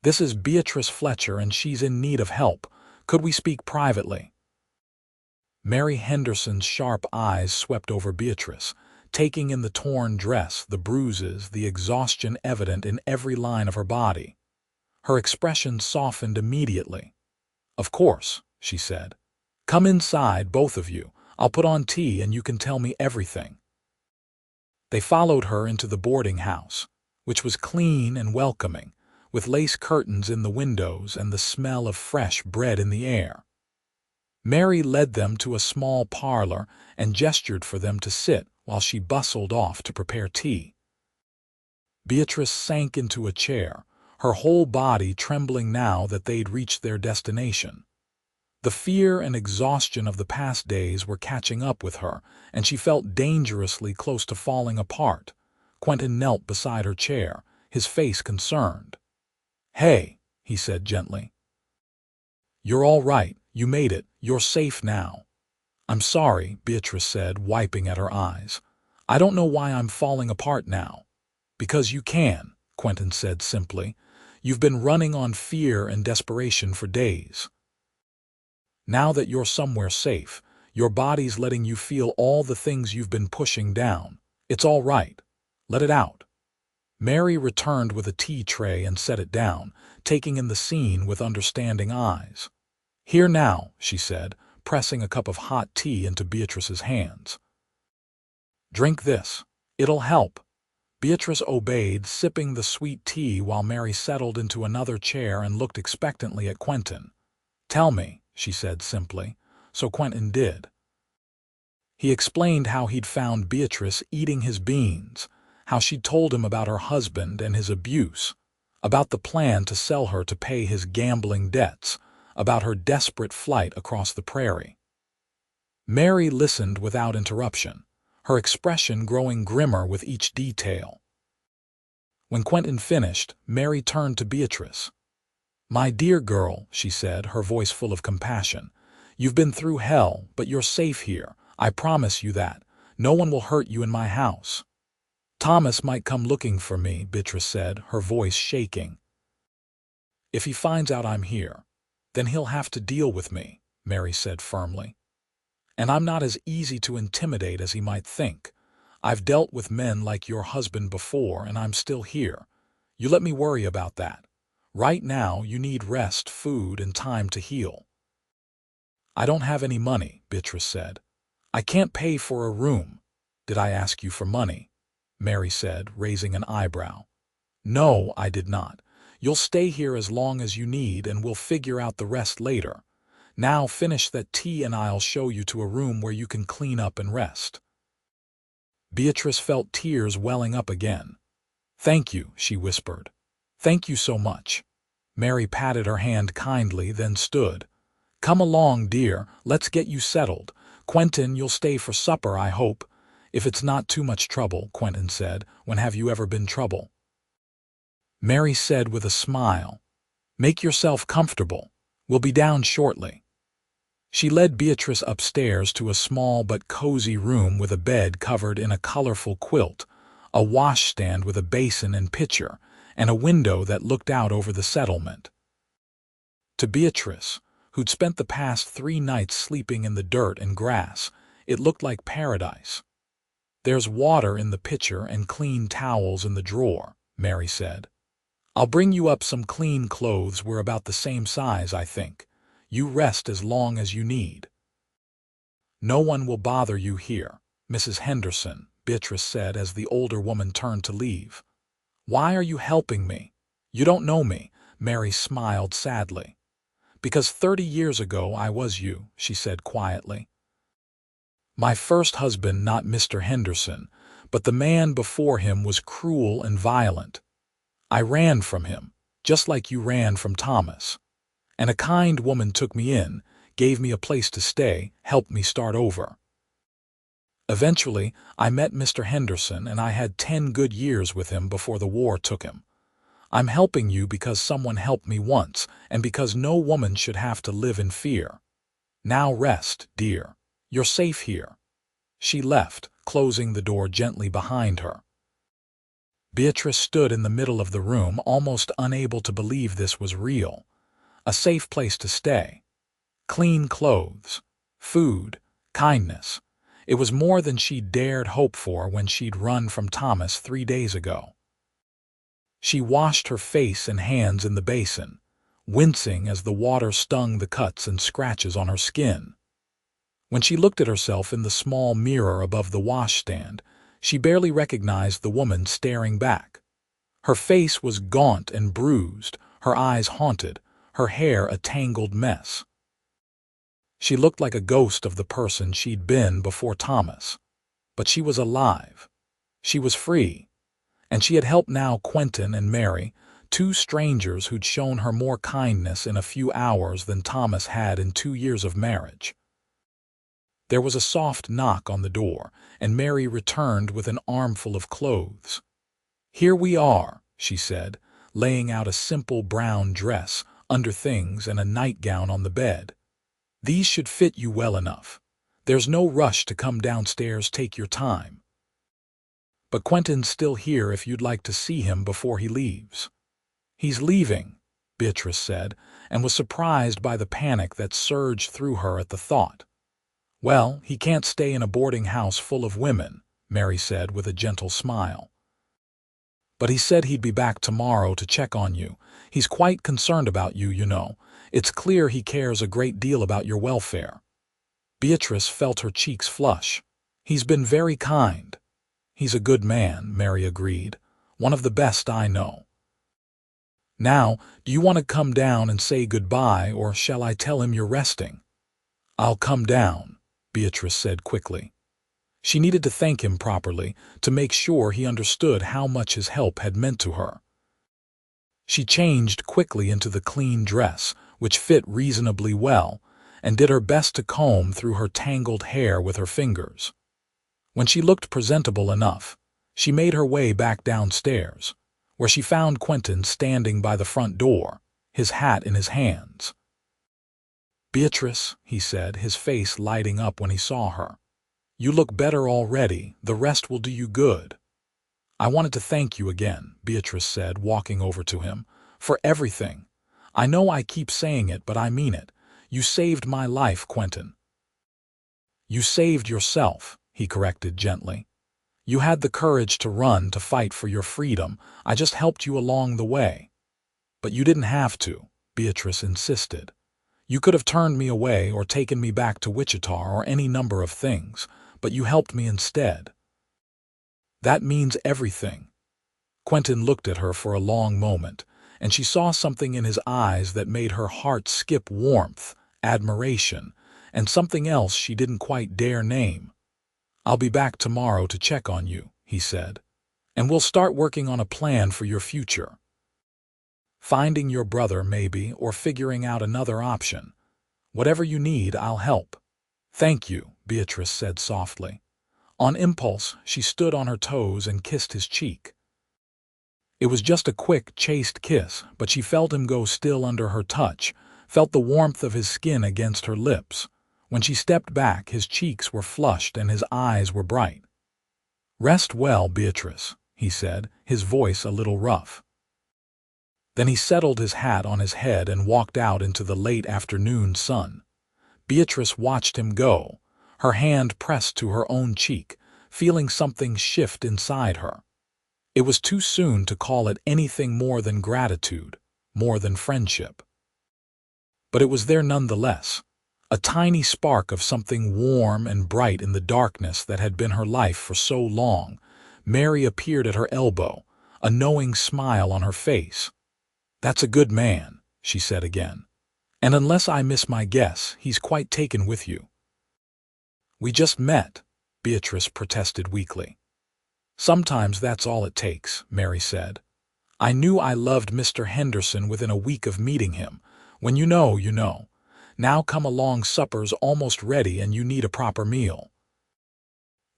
Speaker 1: This is Beatrice Fletcher, and she's in need of help. Could we speak privately?" Mary Henderson's sharp eyes swept over Beatrice, taking in the torn dress, the bruises, the exhaustion evident in every line of her body. Her expression softened immediately. "Of course," she said. "Come inside, both of you. I'll put on tea and you can tell me everything." They followed her into the boarding house, which was clean and welcoming, with lace curtains in the windows and the smell of fresh bread in the air. Mary led them to a small parlor and gestured for them to sit while she bustled off to prepare tea. Beatrice sank into a chair, her whole body trembling now that they'd reached their destination. The fear and exhaustion of the past days were catching up with her, and she felt dangerously close to falling apart. Quentin knelt beside her chair, his face concerned. "Hey," he said gently. "You're all right. You made it. You're safe now." "I'm sorry," Beatrice said, wiping at her eyes. "I don't know why I'm falling apart now." "Because you can," Quentin said simply. "You've been running on fear and desperation for days. Now that you're somewhere safe, your body's letting you feel all the things you've been pushing down. It's all right. Let it out." Mary returned with a tea tray and set it down, taking in the scene with understanding eyes. "Here now," she said, pressing a cup of hot tea into Beatrice's hands. "Drink this. It'll help." Beatrice obeyed, sipping the sweet tea while Mary settled into another chair and looked expectantly at Quentin. "Tell me," she said simply. So Quentin did. He explained how he'd found Beatrice eating his beans, how she'd told him about her husband and his abuse, about the plan to sell her to pay his gambling debts, about her desperate flight across the prairie. Mary listened without interruption, her expression growing grimmer with each detail. When Quentin finished, Mary turned to Beatrice. "My dear girl," she said, her voice full of compassion, "you've been through hell, but you're safe here. I promise you that. No one will hurt you in my house." "Thomas might come looking for me," Beatrice said, her voice shaking. "If he finds out I'm here, then he'll have to deal with me," Mary said firmly. "And I'm not as easy to intimidate as he might think. I've dealt with men like your husband before, and I'm still here. You let me worry about that. Right now, you need rest, food, and time to heal." "I don't have any money," Beatrice said. "I can't pay for a room." "Did I ask you for money?" Mary said, raising an eyebrow. "No, I did not. You'll stay here as long as you need, and we'll figure out the rest later. Now finish that tea and I'll show you to a room where you can clean up and rest." Beatrice felt tears welling up again. "Thank you," she whispered. "Thank you so much." Mary patted her hand kindly, then stood. "Come along, dear, let's get you settled. Quentin, you'll stay for supper, I hope." "If it's not too much trouble," Quentin said. "When have you ever been trouble?" Mary said with a smile, "Make yourself comfortable. We'll be down shortly." She led Beatrice upstairs to a small but cozy room with a bed covered in a colorful quilt, a washstand with a basin and pitcher, and a window that looked out over the settlement. To Beatrice, who'd spent the past 3 nights sleeping in the dirt and grass, it looked like paradise. "There's water in the pitcher and clean towels in the drawer," Mary said. "I'll bring you up some clean clothes. We're about the same size, I think. You rest as long as you need." "No one will bother you here, Mrs. Henderson," Beatrice said as the older woman turned to leave. "Why are you helping me? You don't know me," Mary smiled sadly. "Because 30 years ago I was you," she said quietly. "My first husband, not Mr. Henderson, but the man before him, was cruel and violent. I ran from him, just like you ran from Thomas. And a kind woman took me in, gave me a place to stay, helped me start over. Eventually, I met Mr. Henderson, and I had 10 good years with him before the war took him. I'm helping you because someone helped me once, and because no woman should have to live in fear. Now rest, dear. You're safe here." She left, closing the door gently behind her. Beatrice stood in the middle of the room, almost unable to believe this was real. A safe place to stay. Clean clothes. Food. Kindness. It was more than she'd dared hope for when she'd run from Thomas 3 days ago. She washed her face and hands in the basin, wincing as the water stung the cuts and scratches on her skin. When she looked at herself in the small mirror above the washstand, she barely recognized the woman staring back. Her face was gaunt and bruised, her eyes haunted, her hair a tangled mess. She looked like a ghost of the person she'd been before Thomas. But she was alive. She was free. And she had helped now Quentin and Mary, 2 strangers who'd shown her more kindness in a few hours than Thomas had in 2 years of marriage. There was a soft knock on the door, and Mary returned with an armful of clothes. "Here we are," she said, laying out a simple brown dress, underthings, and a nightgown on the bed. "These should fit you well enough. There's no rush to come downstairs. Take your time. But Quentin's still here if you'd like to see him before he leaves." "He's leaving," Beatrice said, and was surprised by the panic that surged through her at the thought. "Well, he can't stay in a boarding house full of women," Mary said with a gentle smile. "But he said he'd be back tomorrow to check on you. He's quite concerned about you, you know. It's clear he cares a great deal about your welfare." Beatrice felt her cheeks flush. "He's been very kind." "He's a good man," Mary agreed. "One of the best I know." "Now, do you want to come down and say goodbye, or shall I tell him you're resting?" "I'll come down," Beatrice said quickly. She needed to thank him properly, to make sure he understood how much his help had meant to her. She changed quickly into the clean dress, which fit reasonably well, and did her best to comb through her tangled hair with her fingers. When she looked presentable enough, she made her way back downstairs, where she found Quentin standing by the front door, his hat in his hands. "Beatrice," he said, his face lighting up when he saw her. You look better already. The rest will do you good." "I wanted to thank you again," Beatrice said, walking over to him, "for everything. I know I keep saying it, but I mean it. You saved my life, Quentin." "You saved yourself," he corrected gently. "You had the courage to run, to fight for your freedom. I just helped you along the way." "But you didn't have to," Beatrice insisted. "You could have turned me away or taken me back to Wichita or any number of things, but you helped me instead." "That means everything." Quentin looked at her for a long moment, and she saw something in his eyes that made her heart skip: warmth, admiration, and something else she didn't quite dare name. "I'll be back tomorrow to check on you," he said, "and we'll start working on a plan for your future. Finding your brother, maybe, or figuring out another option. Whatever you need, I'll help." "Thank you," Beatrice said softly. On impulse, she stood on her toes and kissed his cheek. It was just a quick, chaste kiss, but she felt him go still under her touch, felt the warmth of his skin against her lips. When she stepped back, his cheeks were flushed and his eyes were bright. "Rest well, Beatrice," he said, his voice a little rough. Then he settled his hat on his head and walked out into the late afternoon sun. Beatrice watched him go, her hand pressed to her own cheek, feeling something shift inside her. It was too soon to call it anything more than gratitude, more than friendship. But it was there nonetheless, a tiny spark of something warm and bright in the darkness that had been her life for so long. Mary appeared at her elbow, a knowing smile on her face. "That's a good man," she said again. "And unless I miss my guess, he's quite taken with you." "We just met," Beatrice protested weakly. "Sometimes that's all it takes," Mary said. "I knew I loved Mr. Henderson within a week of meeting him. When you know, you know. Now come along, supper's almost ready and you need a proper meal."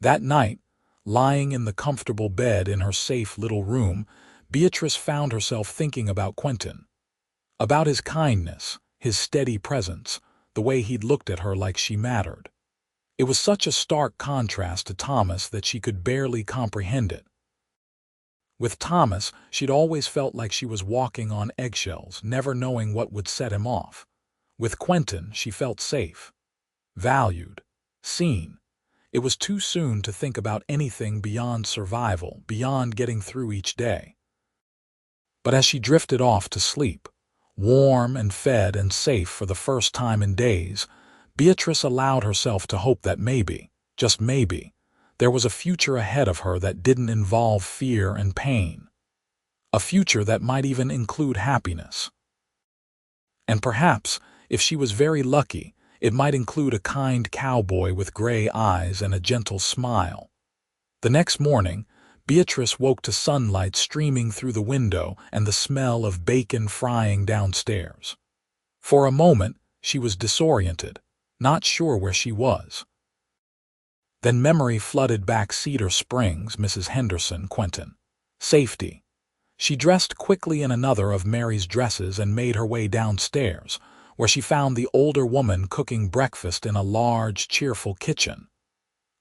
Speaker 1: That night, lying in the comfortable bed in her safe little room, Beatrice found herself thinking about Quentin. About his kindness, his steady presence, the way he'd looked at her like she mattered. It was such a stark contrast to Thomas that she could barely comprehend it. With Thomas, she'd always felt like she was walking on eggshells, never knowing what would set him off. With Quentin, she felt safe, valued, seen. It was too soon to think about anything beyond survival, beyond getting through each day. But as she drifted off to sleep, warm and fed and safe for the first time in days, Beatrice allowed herself to hope that maybe, just maybe, there was a future ahead of her that didn't involve fear and pain. A future that might even include happiness. And perhaps, if she was very lucky, it might include a kind cowboy with gray eyes and a gentle smile. The next morning, Beatrice woke to sunlight streaming through the window and the smell of bacon frying downstairs. For a moment, she was disoriented, not sure where she was. Then memory flooded back: Cedar Springs, Mrs. Henderson, Quentin. Safety. She dressed quickly in another of Mary's dresses and made her way downstairs, where she found the older woman cooking breakfast in a large, cheerful kitchen.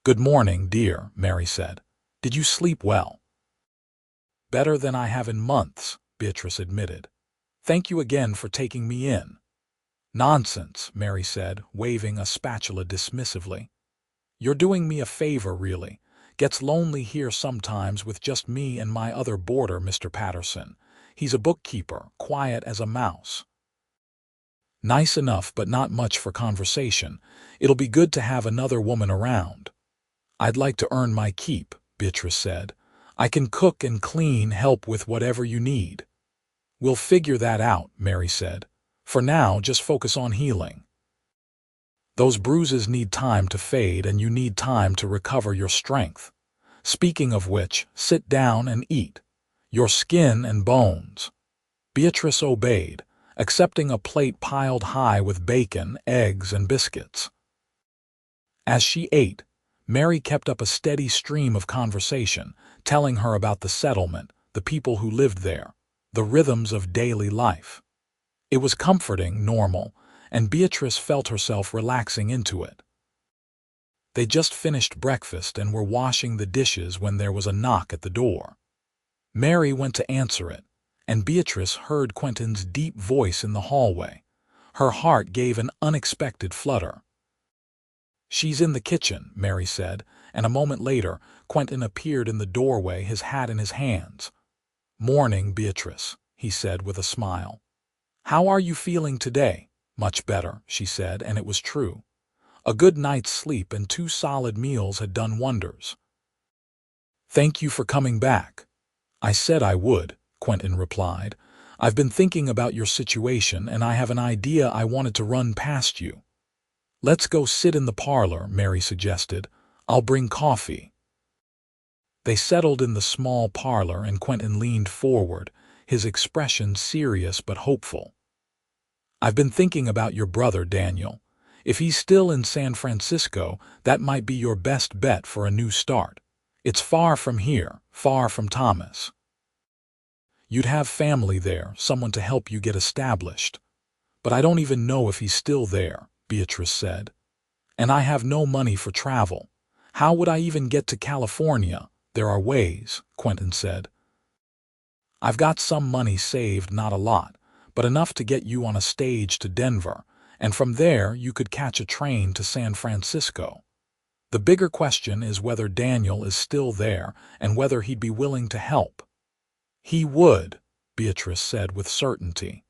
Speaker 1: "Good morning, dear," Mary said. "Did you sleep well?" "Better than I have in months," Beatrice admitted. "Thank you again for taking me in." "Nonsense," Mary said, waving a spatula dismissively. "You're doing me a favor, really. Gets lonely here sometimes with just me and my other boarder, Mr. Patterson. He's a bookkeeper, quiet as a mouse. Nice enough, but not much for conversation. It'll be good to have another woman around." "I'd like to earn my keep," Beatrice said. "I can cook and clean, help with whatever you need." "We'll figure that out," Mary said. "For now, just focus on healing. Those bruises need time to fade, and you need time to recover your strength. Speaking of which, sit down and eat. Your skin and bones." Beatrice obeyed, accepting a plate piled high with bacon, eggs, and biscuits. As she ate, Mary kept up a steady stream of conversation, telling her about the settlement, the people who lived there, the rhythms of daily life. It was comforting, normal, and Beatrice felt herself relaxing into it. They just finished breakfast and were washing the dishes when there was a knock at the door. Mary went to answer it, and Beatrice heard Quentin's deep voice in the hallway. Her heart gave an unexpected flutter. "She's in the kitchen," Mary said, and a moment later, Quentin appeared in the doorway, his hat in his hands. "Morning, Beatrice," he said with a smile. "How are you feeling today?" "Much better," she said, and it was true. A good night's sleep and 2 solid meals had done wonders. "Thank you for coming back." "I said I would," Quentin replied. "I've been thinking about your situation, and I have an idea I wanted to run past you." "Let's go sit in the parlor," Mary suggested. "I'll bring coffee." They settled in the small parlor, and Quentin leaned forward, his expression serious but hopeful. "I've been thinking about your brother, Daniel. If he's still in San Francisco, that might be your best bet for a new start. It's far from here, far from Thomas. You'd have family there, someone to help you get established. But I don't even know if he's still there," Beatrice said. "And I have no money for travel. How would I even get to California?" "There are ways," Quentin said. "I've got some money saved, not a lot, but enough to get you on a stage to Denver, and from there you could catch a train to San Francisco. The bigger question is whether Daniel is still there and whether he'd be willing to help." "He would," Beatrice said with certainty.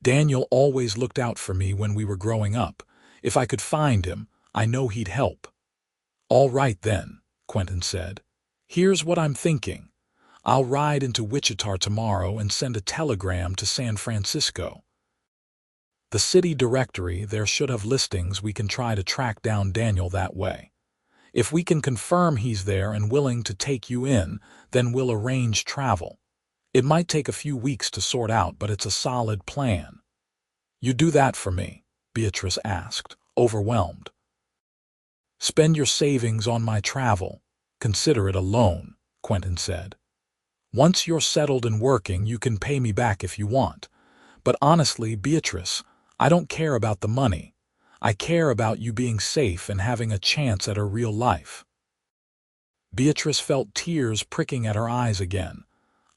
Speaker 1: "Daniel always looked out for me when we were growing up. If I could find him, I know he'd help." "All right then," Quentin said. "Here's what I'm thinking. I'll ride into Wichita tomorrow and send a telegram to San Francisco. The city directory there should have listings. We can try to track down Daniel that way. If we can confirm he's there and willing to take you in, then we'll arrange travel. It might take a few weeks to sort out, but it's a solid plan." "You do that for me?" Beatrice asked, overwhelmed. "Spend your savings on my travel. Consider it a loan," Quentin said. "Once you're settled and working, you can pay me back if you want. But honestly, Beatrice, I don't care about the money. I care about you being safe and having a chance at a real life." Beatrice felt tears pricking at her eyes again.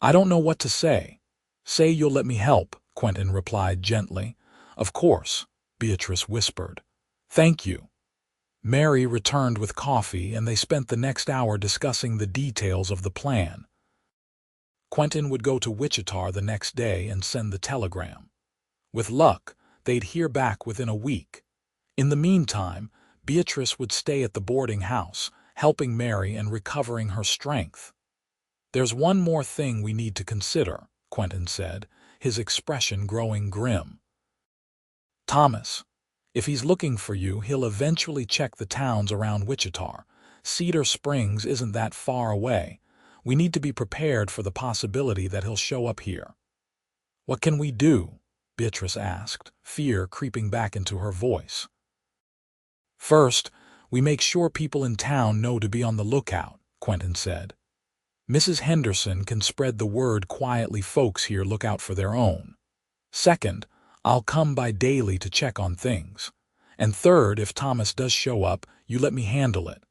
Speaker 1: "I don't know what to say." "Say you'll let me help," Quentin replied gently. "Of course," Beatrice whispered. "Thank you." Mary returned with coffee, and they spent the next hour discussing the details of the plan. Quentin would go to Wichita the next day and send the telegram. With luck, they'd hear back within a week. In the meantime, Beatrice would stay at the boarding house, helping Mary and recovering her strength. "There's one more thing we need to consider," Quentin said, his expression growing grim. "Thomas. If he's looking for you, he'll eventually check the towns around Wichita. Cedar Springs isn't that far away. We need to be prepared for the possibility that he'll show up here." "What can we do?" Beatrice asked, fear creeping back into her voice. "First, we make sure people in town know to be on the lookout," Quentin said. "Mrs. Henderson can spread the word quietly. Folks here look out for their own. Second, I'll come by daily to check on things. And third, if Thomas does show up, you let me handle it.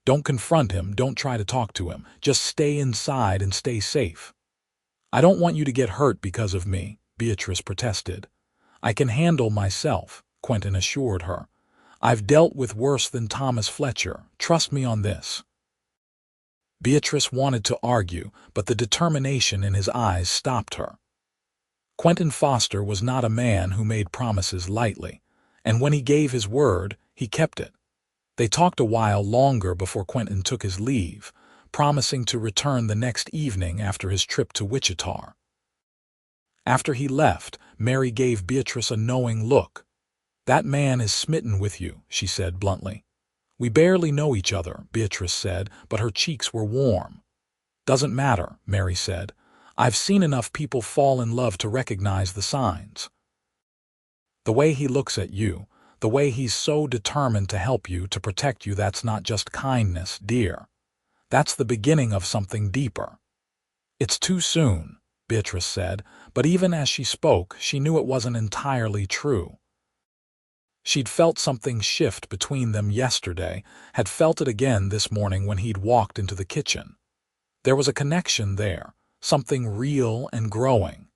Speaker 1: Don't confront him, don't try to talk to him. Just stay inside and stay safe." "I don't want you to get hurt because of me," Beatrice protested. "I can handle myself," Quentin assured her. "I've dealt with worse than Thomas Fletcher. Trust me on this." Beatrice wanted to argue, but the determination in his eyes stopped her. Quentin Foster was not a man who made promises lightly, and when he gave his word, he kept it. They talked a while longer before Quentin took his leave, promising to return the next evening after his trip to Wichita. After he left, Mary gave Beatrice a knowing look. "That man is smitten with you," she said bluntly. "We barely know each other," Beatrice said, but her cheeks were warm. "Doesn't matter," Mary said. "I've seen enough people fall in love to recognize the signs. The way he looks at you, the way he's so determined to help you, to protect you, that's not just kindness, dear. That's the beginning of something deeper." "It's too soon," Beatrice said, but even as she spoke, she knew it wasn't entirely true. She'd felt something shift between them yesterday, had felt it again this morning when he'd walked into the kitchen. There was a connection there, something real and growing.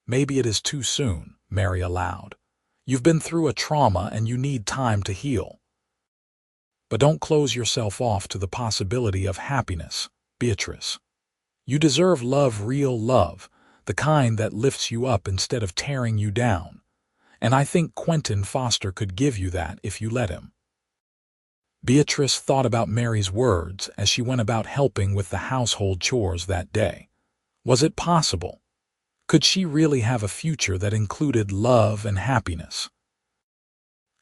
Speaker 1: "Maybe it is too soon," Mary allowed. "You've been through a trauma and you need time to heal. But don't close yourself off to the possibility of happiness, Beatrice. You deserve love, real love, the kind that lifts you up instead of tearing you down. And I think Quentin Foster could give you that if you let him." Beatrice thought about Mary's words as she went about helping with the household chores that day. Was it possible? Could she really have a future that included love and happiness?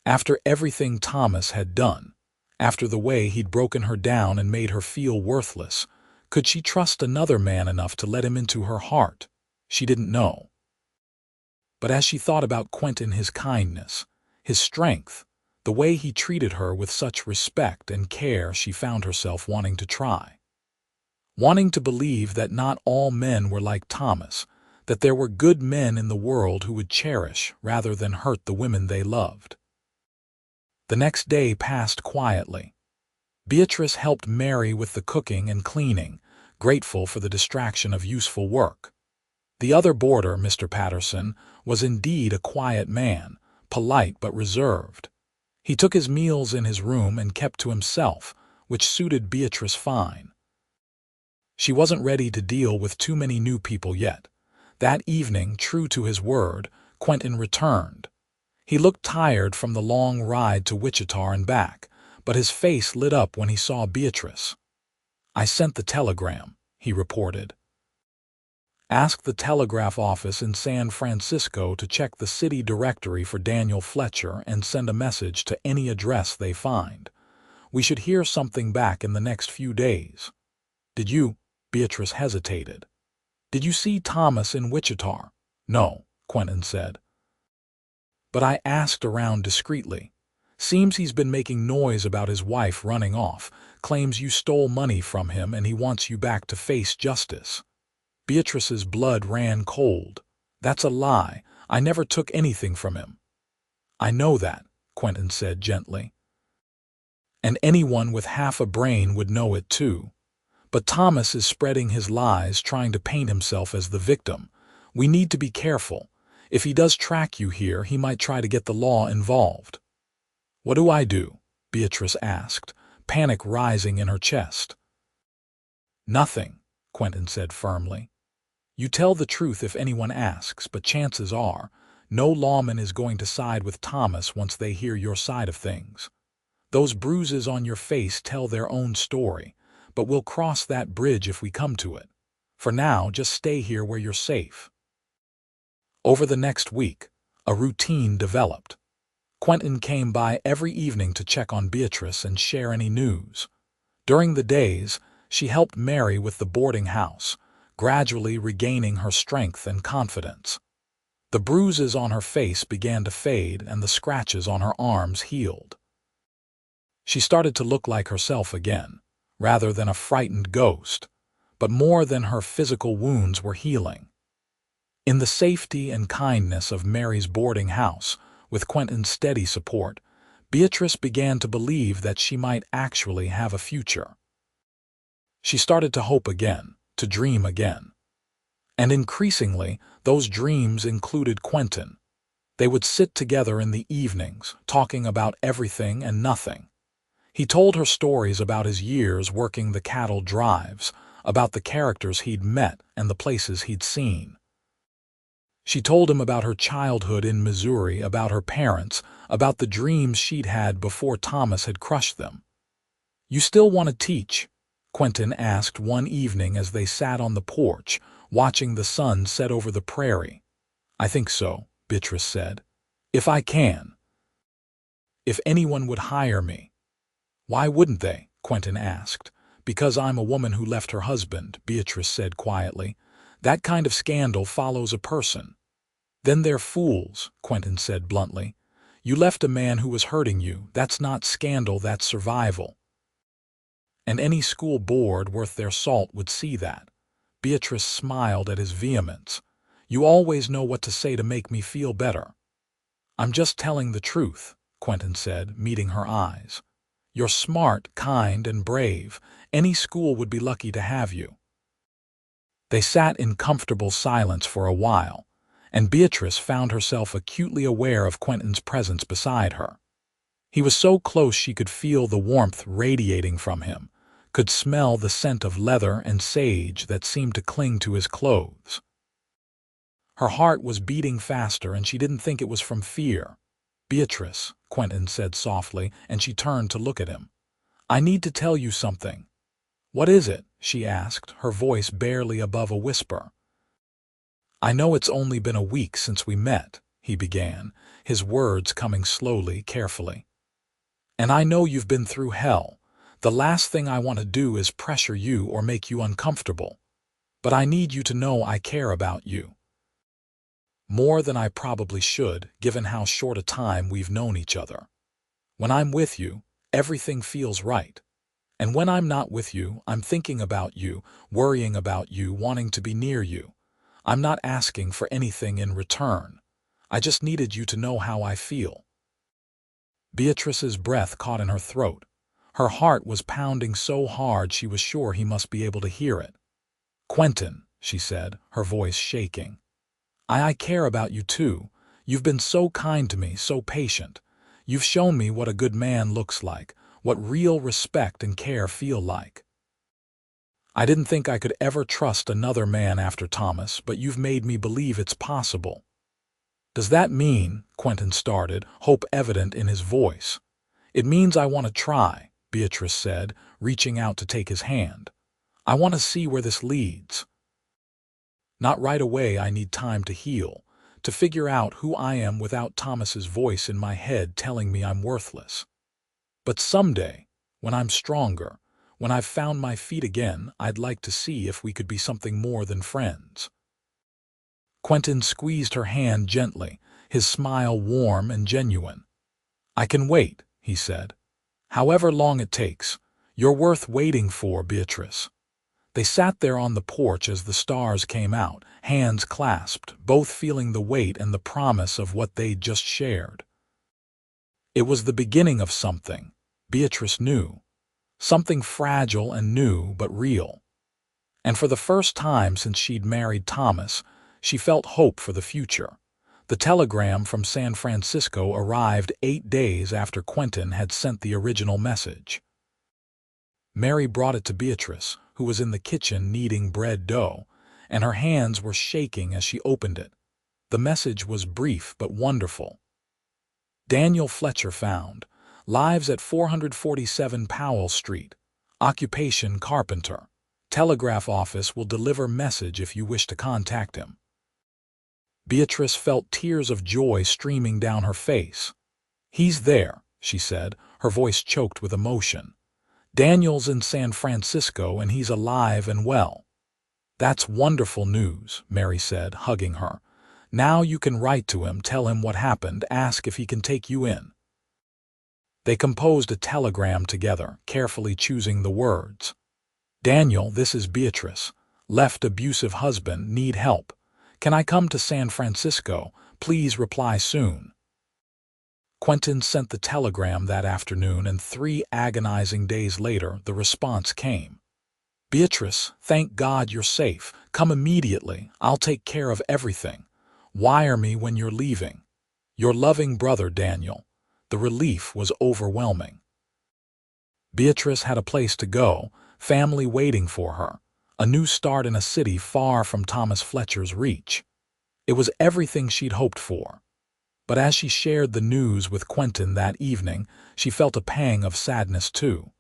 Speaker 1: After everything Thomas had done, after the way he'd broken her down and made her feel worthless, could she trust another man enough to let him into her heart? She didn't know. But as she thought about Quentin, his kindness, his strength, the way he treated her with such respect and care, she found herself wanting to try. Wanting to believe that not all men were like Thomas, that there were good men in the world who would cherish rather than hurt the women they loved. The next day passed quietly. Beatrice helped Mary with the cooking and cleaning, grateful for the distraction of useful work. The other boarder, Mr. Patterson, was indeed a quiet man, polite but reserved. He took his meals in his room and kept to himself, which suited Beatrice fine. She wasn't ready to deal with too many new people yet. That evening, true to his word, Quentin returned. He looked tired from the long ride to Wichita and back, but his face lit up when he saw Beatrice. "I sent the telegram," he reported. "Ask the telegraph office in San Francisco to check the city directory for Daniel Fletcher and send a message to any address they find. We should hear something back in the next few days." "Did you?" Beatrice hesitated. "Did you see Thomas in Wichita?" "No," Quentin said. "But I asked around discreetly. Seems he's been making noise about his wife running off, claims you stole money from him and he wants you back to face justice." Beatrice's blood ran cold. "That's a lie. I never took anything from him." "I know that," Quentin said gently. "And anyone with half a brain would know it too. But Thomas is spreading his lies, trying to paint himself as the victim. We need to be careful. If he does track you here, he might try to get the law involved." "What do I do?" Beatrice asked, panic rising in her chest. "Nothing," Quentin said firmly. "You tell the truth if anyone asks, but chances are, no lawman is going to side with Thomas once they hear your side of things. Those bruises on your face tell their own story, but we'll cross that bridge if we come to it. For now, just stay here where you're safe." Over the next week, a routine developed. Quentin came by every evening to check on Beatrice and share any news. During the days, she helped Mary with the boarding house, gradually regaining her strength and confidence. The bruises on her face began to fade and the scratches on her arms healed. She started to look like herself again, rather than a frightened ghost, but more than her physical wounds were healing. In the safety and kindness of Mary's boarding house, with Quentin's steady support, Beatrice began to believe that she might actually have a future. She started to hope again, to dream again. And increasingly, those dreams included Quentin. They would sit together in the evenings, talking about everything and nothing. He told her stories about his years working the cattle drives, about the characters he'd met and the places he'd seen. She told him about her childhood in Missouri, about her parents, about the dreams she'd had before Thomas had crushed them. "You still want to teach?" Quentin asked one evening as they sat on the porch, watching the sun set over the prairie. "I think so," Beatrice said. "If I can. If anyone would hire me." "Why wouldn't they?" Quentin asked. "Because I'm a woman who left her husband," Beatrice said quietly. "That kind of scandal follows a person." "Then they're fools," Quentin said bluntly. "You left a man who was hurting you. That's not scandal, that's survival. And any school board worth their salt would see that." Beatrice smiled at his vehemence. "You always know what to say to make me feel better." "I'm just telling the truth," Quentin said, meeting her eyes. "You're smart, kind, and brave. Any school would be lucky to have you." They sat in comfortable silence for a while, and Beatrice found herself acutely aware of Quentin's presence beside her. He was so close she could feel the warmth radiating from him, could smell the scent of leather and sage that seemed to cling to his clothes. Her heart was beating faster, and she didn't think it was from fear. "Beatrice," Quentin said softly, and she turned to look at him. "I need to tell you something." "What is it?" she asked, her voice barely above a whisper. "I know it's only been a week since we met," he began, his words coming slowly, carefully. "And I know you've been through hell. The last thing I want to do is pressure you or make you uncomfortable. But I need you to know I care about you. More than I probably should, given how short a time we've known each other. When I'm with you, everything feels right. And when I'm not with you, I'm thinking about you, worrying about you, wanting to be near you. I'm not asking for anything in return. I just needed you to know how I feel." Beatrice's breath caught in her throat. Her heart was pounding so hard she was sure he must be able to hear it. "Quentin," she said, her voice shaking. I care about you too. You've been so kind to me, so patient. You've shown me what a good man looks like, what real respect and care feel like. I didn't think I could ever trust another man after Thomas, but you've made me believe it's possible." "Does that mean," Quentin started, hope evident in his voice. "It means I want to try," Beatrice said, reaching out to take his hand. "I want to see where this leads. Not right away. I need time to heal, to figure out who I am without Thomas's voice in my head telling me I'm worthless. But someday, when I'm stronger, when I've found my feet again, I'd like to see if we could be something more than friends." Quentin squeezed her hand gently, his smile warm and genuine. "I can wait," he said. "However long it takes. You're worth waiting for, Beatrice." They sat there on the porch as the stars came out, hands clasped, both feeling the weight and the promise of what they'd just shared. It was the beginning of something, Beatrice knew. Something fragile and new but real. And for the first time since she'd married Thomas, she felt hope for the future. The telegram from San Francisco arrived 8 days after Quentin had sent the original message. Mary brought it to Beatrice, who was in the kitchen kneading bread dough, and her hands were shaking as she opened it. The message was brief but wonderful. "Daniel Fletcher found. Lives at 447 Powell Street. Occupation carpenter. Telegraph office will deliver message if you wish to contact him." Beatrice felt tears of joy streaming down her face. "He's there," she said, her voice choked with emotion. "Daniel's in San Francisco and he's alive and well." "That's wonderful news," Mary said, hugging her. "Now you can write to him, tell him what happened, ask if he can take you in." They composed a telegram together, carefully choosing the words. "Daniel, this is Beatrice. Left abusive husband, need help. Can I come to San Francisco? Please reply soon." Quentin sent the telegram that afternoon, and 3 agonizing days later the response came. "Beatrice, thank God you're safe. Come immediately. I'll take care of everything. Wire me when you're leaving. Your loving brother, Daniel." The relief was overwhelming. Beatrice had a place to go, family waiting for her, a new start in a city far from Thomas Fletcher's reach. It was everything she'd hoped for. But as she shared the news with Quentin that evening, she felt a pang of sadness too.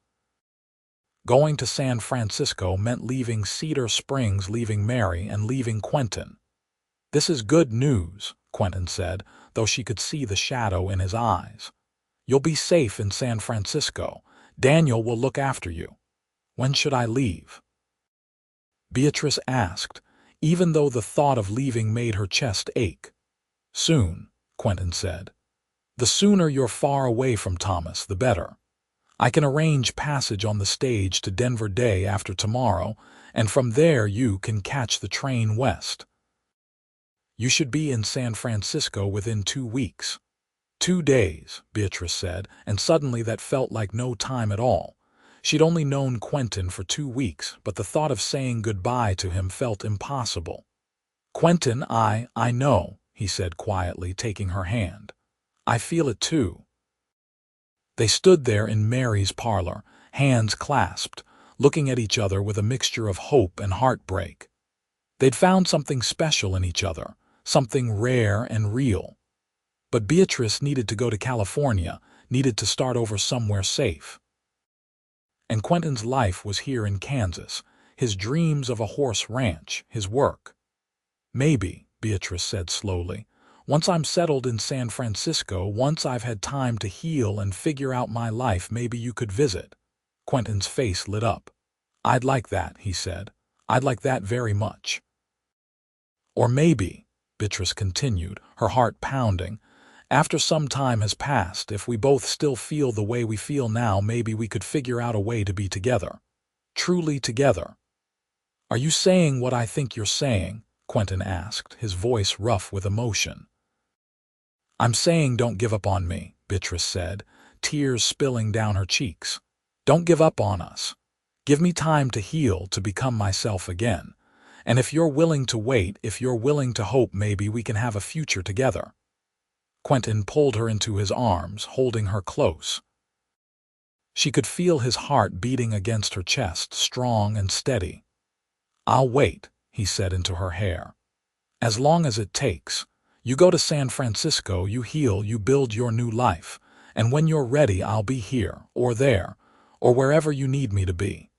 Speaker 1: Going to San Francisco meant leaving Cedar Springs, leaving Mary, and leaving Quentin. "This is good news," Quentin said, though she could see the shadow in his eyes. "You'll be safe in San Francisco. Daniel will look after you. When should I leave?" Beatrice asked, even though the thought of leaving made her chest ache. "Soon," Quentin said. "The sooner you're far away from Thomas, the better. I can arrange passage on the stage to Denver day after tomorrow, and from there you can catch the train west. You should be in San Francisco within 2 weeks. 2 days, Beatrice said, and suddenly that felt like no time at all. She'd only known Quentin for 2 weeks, but the thought of saying goodbye to him felt impossible. Quentin, I know, he said quietly, taking her hand. I feel it too. They stood there in Mary's parlor, hands clasped, looking at each other with a mixture of hope and heartbreak. They'd found something special in each other, something rare and real. But Beatrice needed to go to California, needed to start over somewhere safe. And Quentin's life was here in Kansas, his dreams of a horse ranch, his work. Maybe, Beatrice said slowly, once I'm settled in San Francisco, once I've had time to heal and figure out my life, maybe you could visit. Quentin's face lit up. I'd like that, he said. I'd like that very much. Or maybe, Beatrice continued, her heart pounding, after some time has passed, if we both still feel the way we feel now, maybe we could figure out a way to be together. Truly together. Are you saying what I think you're saying? Quentin asked, his voice rough with emotion. I'm saying don't give up on me, Beatrice said, tears spilling down her cheeks. Don't give up on us. Give me time to heal, to become myself again. And if you're willing to wait, if you're willing to hope, maybe we can have a future together. Quentin pulled her into his arms, holding her close. She could feel his heart beating against her chest, strong and steady. I'll wait, he said into her hair. As long as it takes. You go to San Francisco, you heal, you build your new life, and when you're ready, I'll be here, or there, or wherever you need me to be.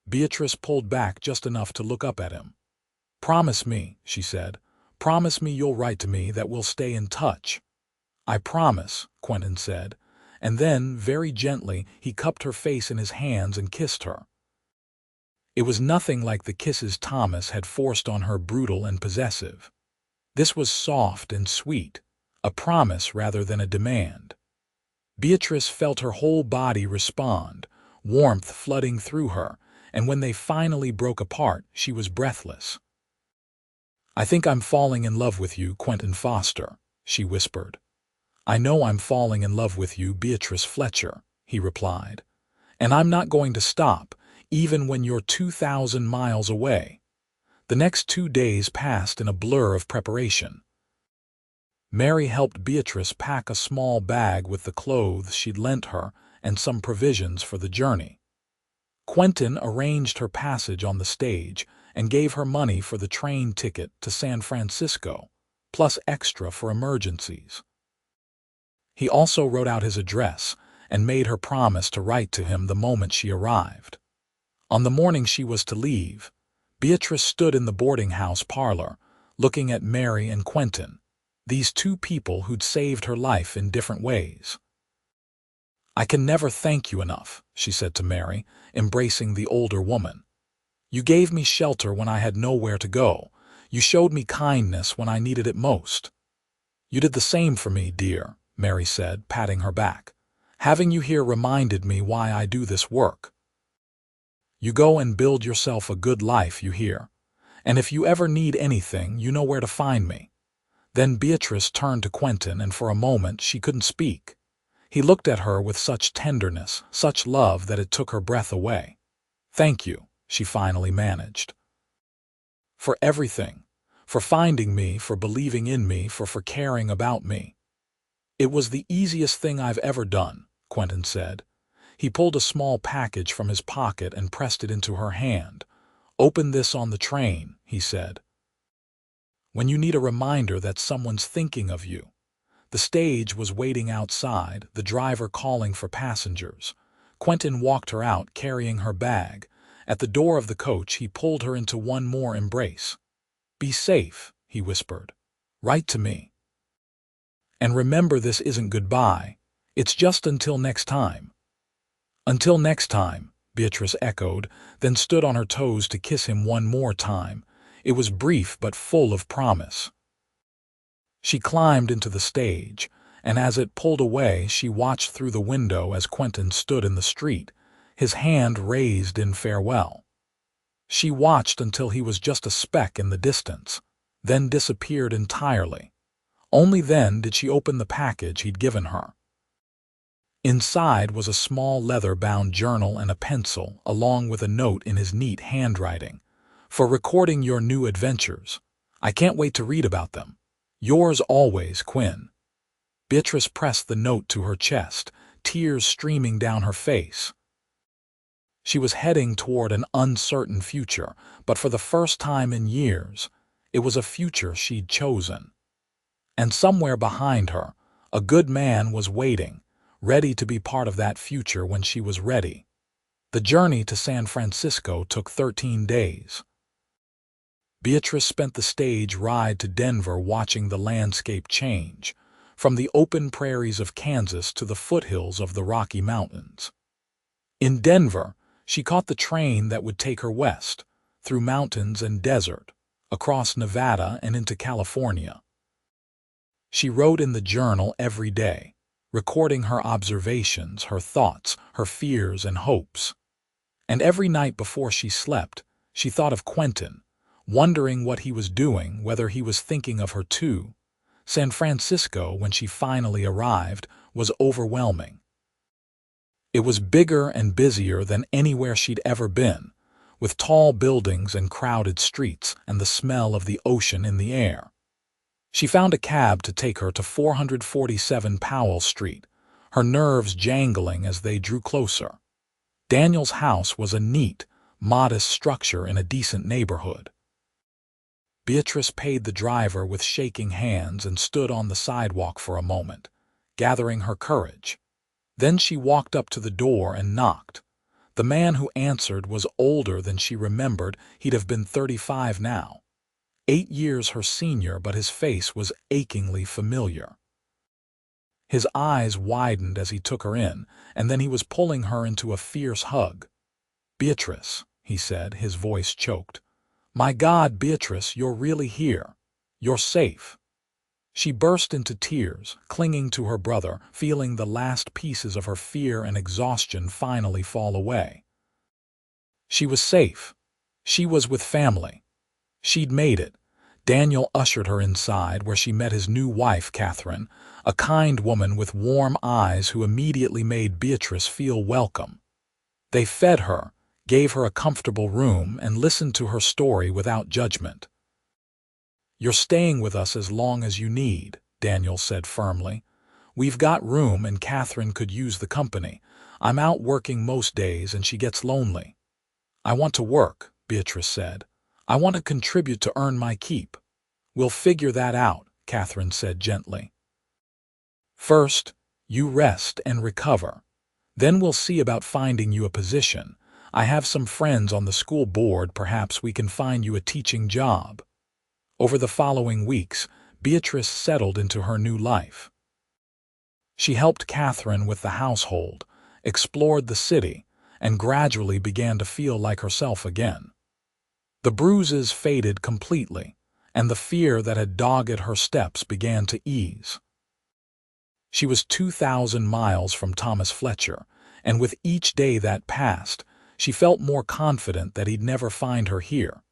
Speaker 1: Beatrice pulled back just enough to look up at him. Promise me, she said. Promise me you'll write to me, that we'll stay in touch. I promise, Quentin said, and then, very gently, he cupped her face in his hands and kissed her. It was nothing like the kisses Thomas had forced on her, brutal and possessive. This was soft and sweet, a promise rather than a demand. Beatrice felt her whole body respond, warmth flooding through her, and when they finally broke apart, she was breathless. I think I'm falling in love with you, Quentin Foster, she whispered. I know I'm falling in love with you, Beatrice Fletcher, he replied. And I'm not going to stop, even when you're 2,000 miles away. The next 2 days passed in a blur of preparation. Mary helped Beatrice pack a small bag with the clothes she'd lent her and some provisions for the journey. Quentin arranged her passage on the stage and gave her money for the train ticket to San Francisco, plus extra for emergencies. He also wrote out his address and made her promise to write to him the moment she arrived. On the morning she was to leave, Beatrice stood in the boarding house parlor, looking at Mary and Quentin, these two people who'd saved her life in different ways. I can never thank you enough, she said to Mary, embracing the older woman. You gave me shelter when I had nowhere to go. You showed me kindness when I needed it most. You did the same for me, dear, Mary said, patting her back. Having you here reminded me why I do this work. You go and build yourself a good life, you hear? And if you ever need anything, you know where to find me. Then Beatrice turned to Quentin, and for a moment she couldn't speak. He looked at her with such tenderness, such love, that it took her breath away. Thank you, she finally managed. For everything. For finding me, for believing in me, for caring about me. It was the easiest thing I've ever done, Quentin said. He pulled a small package from his pocket and pressed it into her hand. Open this on the train, he said. When you need a reminder that someone's thinking of you. The stage was waiting outside, the driver calling for passengers. Quentin walked her out, carrying her bag. At the door of the coach, he pulled her into one more embrace. Be safe, he whispered. Write to me. And remember, this isn't goodbye. It's just until next time. Until next time, Beatrice echoed, then stood on her toes to kiss him one more time. It was brief but full of promise. She climbed into the stage, and as it pulled away, she watched through the window as Quentin stood in the street, his hand raised in farewell. She watched until he was just a speck in the distance, then disappeared entirely. Only then did she open the package he'd given her. Inside was a small leather-bound journal and a pencil, along with a note in his neat handwriting. "For recording your new adventures. I can't wait to read about them. Yours always, Quinn." Beatrice pressed the note to her chest, tears streaming down her face. She was heading toward an uncertain future, but for the first time in years, it was a future she'd chosen. And somewhere behind her, a good man was waiting, ready to be part of that future when she was ready. The journey to San Francisco took 13 days. Beatrice spent the stage ride to Denver watching the landscape change, from the open prairies of Kansas to the foothills of the Rocky Mountains. In Denver, she caught the train that would take her west, through mountains and desert, across Nevada and into California. She wrote in the journal every day, recording her observations, her thoughts, her fears and hopes. And every night before she slept, she thought of Quentin, wondering what he was doing, whether he was thinking of her too. San Francisco, when she finally arrived, was overwhelming. It was bigger and busier than anywhere she'd ever been, with tall buildings and crowded streets and the smell of the ocean in the air. She found a cab to take her to 447 Powell Street, her nerves jangling as they drew closer. Daniel's house was a neat, modest structure in a decent neighborhood. Beatrice paid the driver with shaking hands and stood on the sidewalk for a moment, gathering her courage. Then she walked up to the door and knocked. The man who answered was older than she remembered. He'd have been 35 now. 8 years her senior, but his face was achingly familiar. His eyes widened as he took her in, and then he was pulling her into a fierce hug. "Beatrice," he said, his voice choked. "My God, Beatrice, you're really here. You're safe." She burst into tears, clinging to her brother, feeling the last pieces of her fear and exhaustion finally fall away. She was safe. She was with family. She'd made it. Daniel ushered her inside, where she met his new wife, Catherine, a kind woman with warm eyes who immediately made Beatrice feel welcome. They fed her, gave her a comfortable room, and listened to her story without judgment. "You're staying with us as long as you need," Daniel said firmly. "We've got room and Catherine could use the company. I'm out working most days and she gets lonely." "I want to work," Beatrice said. "I want to contribute to earn my keep." "We'll figure that out," Catherine said gently. "First, you rest and recover. Then we'll see about finding you a position. I have some friends on the school board. Perhaps we can find you a teaching job." Over the following weeks, Beatrice settled into her new life. She helped Catherine with the household, explored the city, and gradually began to feel like herself again. The bruises faded completely, and the fear that had dogged her steps began to ease. She was 2,000 miles from Thomas Fletcher, and with each day that passed, she felt more confident that he'd never find her here.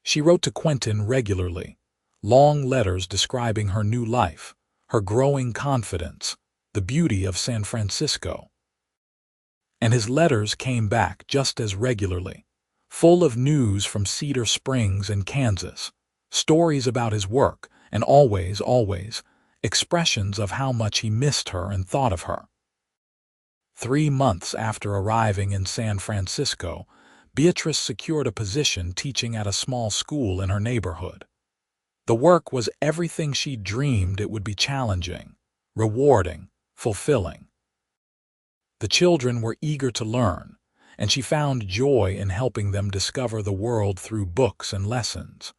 Speaker 1: She wrote to Quentin regularly, long letters describing her new life, her growing confidence, the beauty of San Francisco. And his letters came back just as regularly, full of news from Cedar Springs and Kansas, stories about his work, and always, expressions of how much he missed her and thought of her. 3 months after arriving in San Francisco, Beatrice secured a position teaching at a small school in her neighborhood. The work was everything she dreamed it would be: challenging, rewarding, fulfilling. The children were eager to learn, and she found joy in helping them discover the world through books and lessons.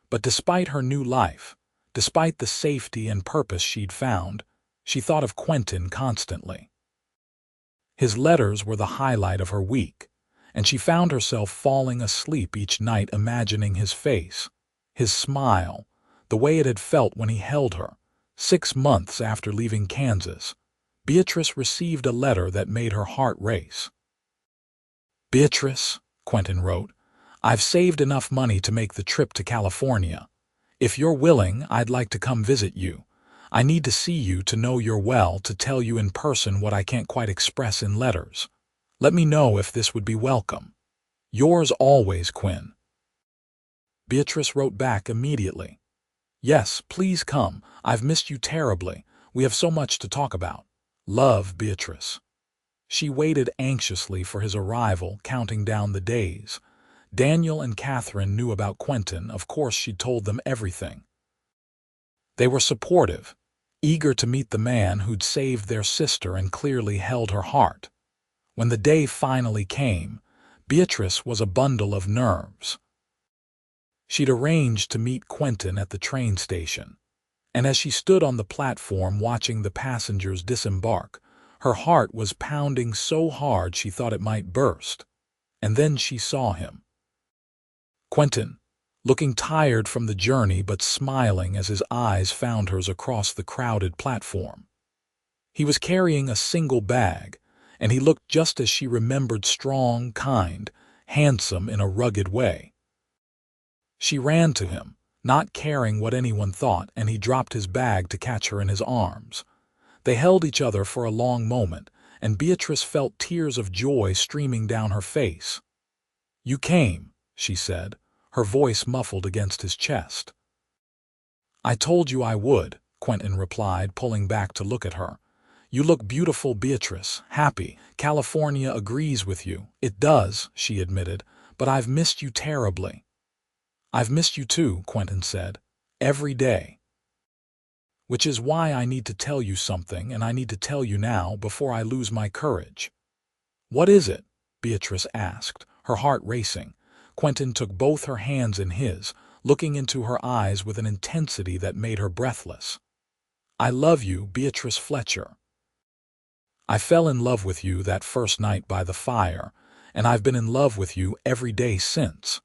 Speaker 1: But despite her new life, despite the safety and purpose she'd found, she thought of Quentin constantly. His letters were the highlight of her week, and she found herself falling asleep each night imagining his face, his smile, the way it had felt when he held her. 6 months after leaving Kansas, Beatrice received a letter that made her heart race. "Beatrice," Quentin wrote, "I've saved enough money to make the trip to California. If you're willing, I'd like to come visit you. I need to see you to know you're well, to tell you in person what I can't quite express in letters. Let me know if this would be welcome. Yours always, Quinn. Beatrice wrote back immediately. Yes, please come. I've missed you terribly. We have so much to talk about. Love, Beatrice. She waited anxiously for his arrival, counting down the days. Daniel and Catherine knew about Quentin. Of course, she'd told them everything. They were supportive, eager to meet the man who'd saved their sister and clearly held her heart. When the day finally came, Beatrice was a bundle of nerves. She'd arranged to meet Quentin at the train station, and as she stood on the platform watching the passengers disembark, her heart was pounding so hard she thought it might burst. And then she saw him. Quentin, looking tired from the journey but smiling as his eyes found hers across the crowded platform. He was carrying a single bag, and he looked just as she remembered, strong, kind, handsome in a rugged way. She ran to him, not caring what anyone thought, and he dropped his bag to catch her in his arms. They held each other for a long moment, and Beatrice felt tears of joy streaming down her face. "You came," she said, her voice muffled against his chest. "I told you I would," Quentin replied, pulling back to look at her. "You look beautiful, Beatrice, happy. California agrees with you." "It does," she admitted, "but I've missed you terribly." "I've missed you too," Quentin said, "every day. Which is why I need to tell you something, and I need to tell you now before I lose my courage." "What is it?" Beatrice asked, her heart racing. Quentin took both her hands in his, looking into her eyes with an intensity that made her breathless. "I love you, Beatrice Fletcher. I fell in love with you that first night by the fire, and I've been in love with you every day since.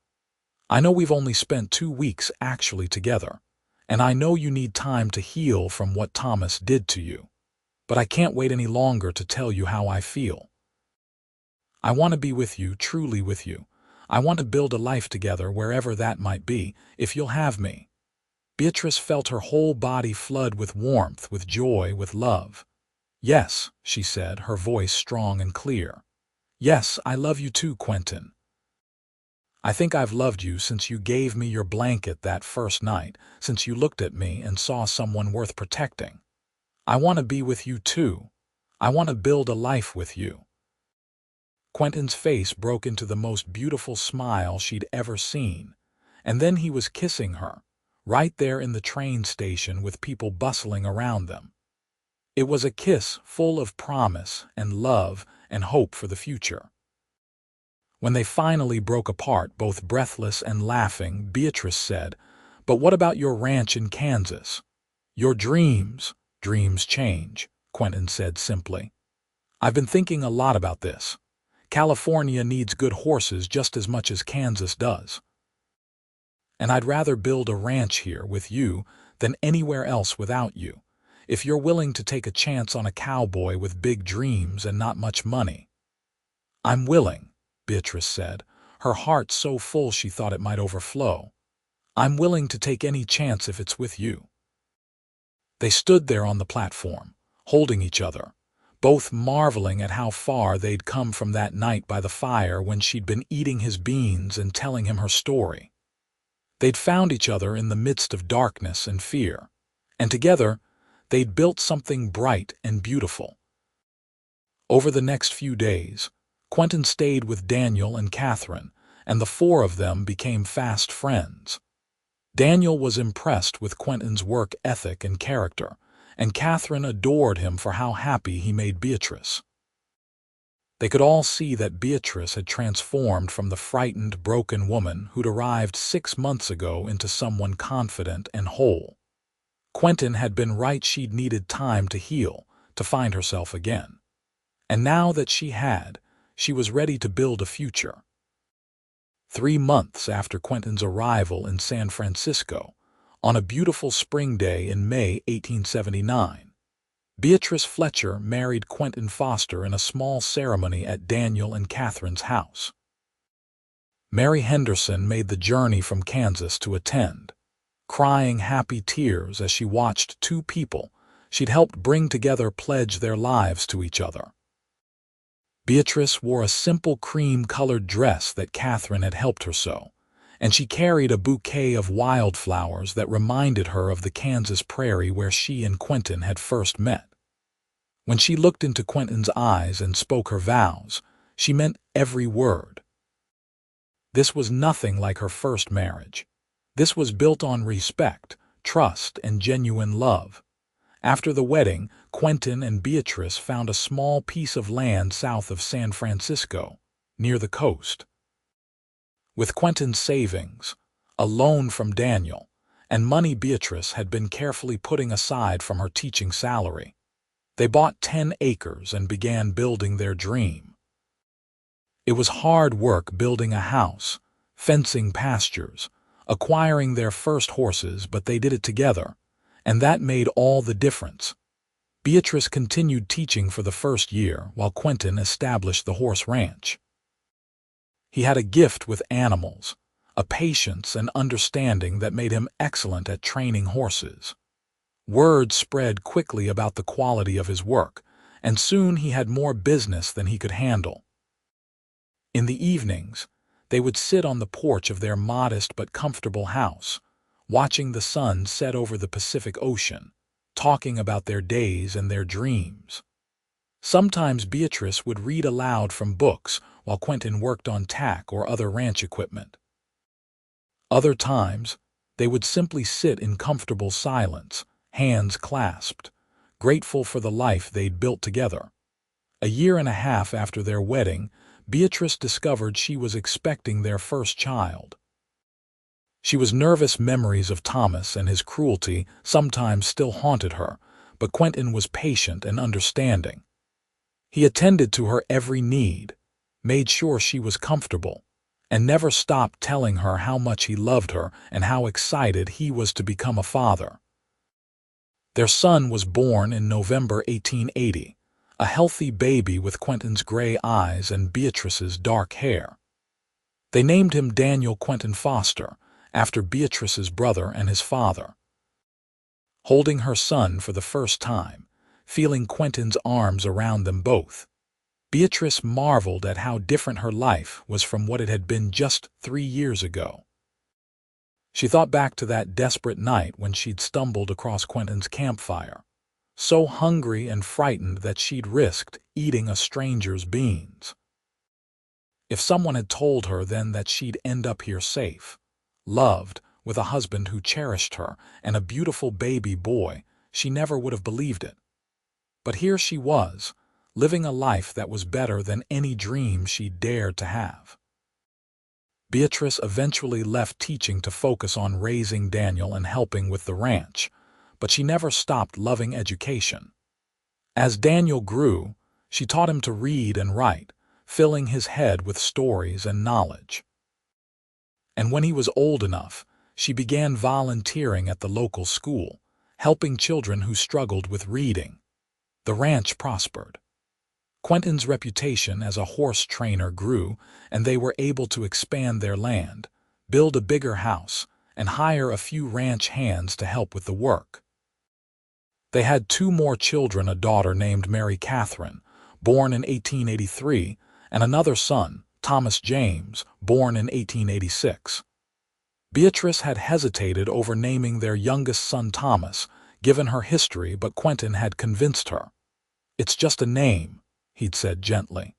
Speaker 1: I know we've only spent 2 weeks actually together, and I know you need time to heal from what Thomas did to you. But I can't wait any longer to tell you how I feel. I want to be with you, truly with you. I want to build a life together wherever that might be, if you'll have me." Beatrice felt her whole body flood with warmth, with joy, with love. "Yes," she said, her voice strong and clear. "Yes, I love you too, Quentin. I think I've loved you since you gave me your blanket that first night, since you looked at me and saw someone worth protecting. I want to be with you too. I want to build a life with you." Quentin's face broke into the most beautiful smile she'd ever seen, and then he was kissing her, right there in the train station with people bustling around them. It was a kiss full of promise and love and hope for the future. When they finally broke apart, both breathless and laughing, Beatrice said, "But what about your ranch in Kansas?" "Your dreams." "Dreams change," Quentin said simply. "I've been thinking a lot about this. California needs good horses just as much as Kansas does. And I'd rather build a ranch here with you than anywhere else without you, if you're willing to take a chance on a cowboy with big dreams and not much money." "I'm willing," Beatrice said, her heart so full she thought it might overflow. "I'm willing to take any chance if it's with you." They stood there on the platform, holding each other, both marveling at how far they'd come from that night by the fire when she'd been eating his beans and telling him her story. They'd found each other in the midst of darkness and fear, and together they'd built something bright and beautiful. Over the next few days, Quentin stayed with Daniel and Catherine, and the 4 of them became fast friends. Daniel was impressed with Quentin's work ethic and character, and Catherine adored him for how happy he made Beatrice. They could all see that Beatrice had transformed from the frightened, broken woman who'd arrived 6 months ago into someone confident and whole. Quentin had been right, she'd needed time to heal, to find herself again. And now that she had, she was ready to build a future. 3 months after Quentin's arrival in San Francisco, on a beautiful spring day in May 1879, Beatrice Fletcher married Quentin Foster in a small ceremony at Daniel and Catherine's house. Mary Henderson made the journey from Kansas to attend, crying happy tears as she watched 2 people she'd helped bring together pledge their lives to each other. Beatrice wore a simple cream-colored dress that Catherine had helped her sew, and she carried a bouquet of wildflowers that reminded her of the Kansas prairie where she and Quentin had first met. When she looked into Quentin's eyes and spoke her vows, she meant every word. This was nothing like her first marriage. This was built on respect, trust, and genuine love. After the wedding, Quentin and Beatrice found a small piece of land south of San Francisco, near the coast. With Quentin's savings, a loan from Daniel, and money Beatrice had been carefully putting aside from her teaching salary, they bought 10 acres and began building their dream. It was hard work building a house, fencing pastures, acquiring their first horses, but they did it together, and that made all the difference. Beatrice continued teaching for the first year while Quentin established the horse ranch. He had a gift with animals, a patience and understanding that made him excellent at training horses. Word spread quickly about the quality of his work, and soon he had more business than he could handle. In the evenings, they would sit on the porch of their modest but comfortable house, watching the sun set over the Pacific Ocean, talking about their days and their dreams. Sometimes Beatrice would read aloud from books while Quentin worked on tack or other ranch equipment. Other times, they would simply sit in comfortable silence, hands clasped, grateful for the life they'd built together. A year and a half after their wedding, Beatrice discovered she was expecting their first child. She was nervous. Memories of Thomas and his cruelty sometimes still haunted her, but Quentin was patient and understanding. He attended to her every need, made sure she was comfortable, and never stopped telling her how much he loved her and how excited he was to become a father. Their son was born in November 1880, a healthy baby with Quentin's gray eyes and Beatrice's dark hair. They named him Daniel Quentin Foster, after Beatrice's brother and his father. Holding her son for the first time, feeling Quentin's arms around them both, Beatrice marveled at how different her life was from what it had been just 3 years ago. She thought back to that desperate night when she'd stumbled across Quentin's campfire, so hungry and frightened that she'd risked eating a stranger's beans. If someone had told her then that she'd end up here safe, loved, with a husband who cherished her and a beautiful baby boy, she never would have believed it. But here she was, living a life that was better than any dream she dared to have. Beatrice eventually left teaching to focus on raising Daniel and helping with the ranch, but she never stopped loving education. As Daniel grew, she taught him to read and write, filling his head with stories and knowledge. And when he was old enough, she began volunteering at the local school, helping children who struggled with reading. The ranch prospered. Quentin's reputation as a horse trainer grew, and they were able to expand their land, build a bigger house, and hire a few ranch hands to help with the work. They had 2 more children, a daughter named Mary Catherine, born in 1883, and another son, Thomas James, born in 1886. Beatrice had hesitated over naming their youngest son Thomas, given her history, but Quentin had convinced her. "It's just a name," he'd said gently.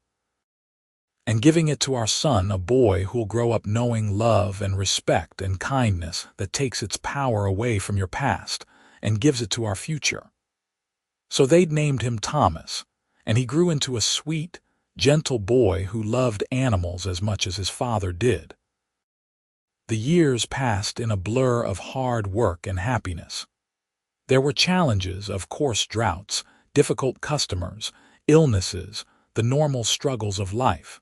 Speaker 1: "And giving it to our son, a boy who'll grow up knowing love and respect and kindness that takes its power away from your past and gives it to our future." So they'd named him Thomas, and he grew into a sweet, gentle boy who loved animals as much as his father did. The years passed in a blur of hard work and happiness. There were challenges, of course, droughts, difficult customers, illnesses, the normal struggles of life.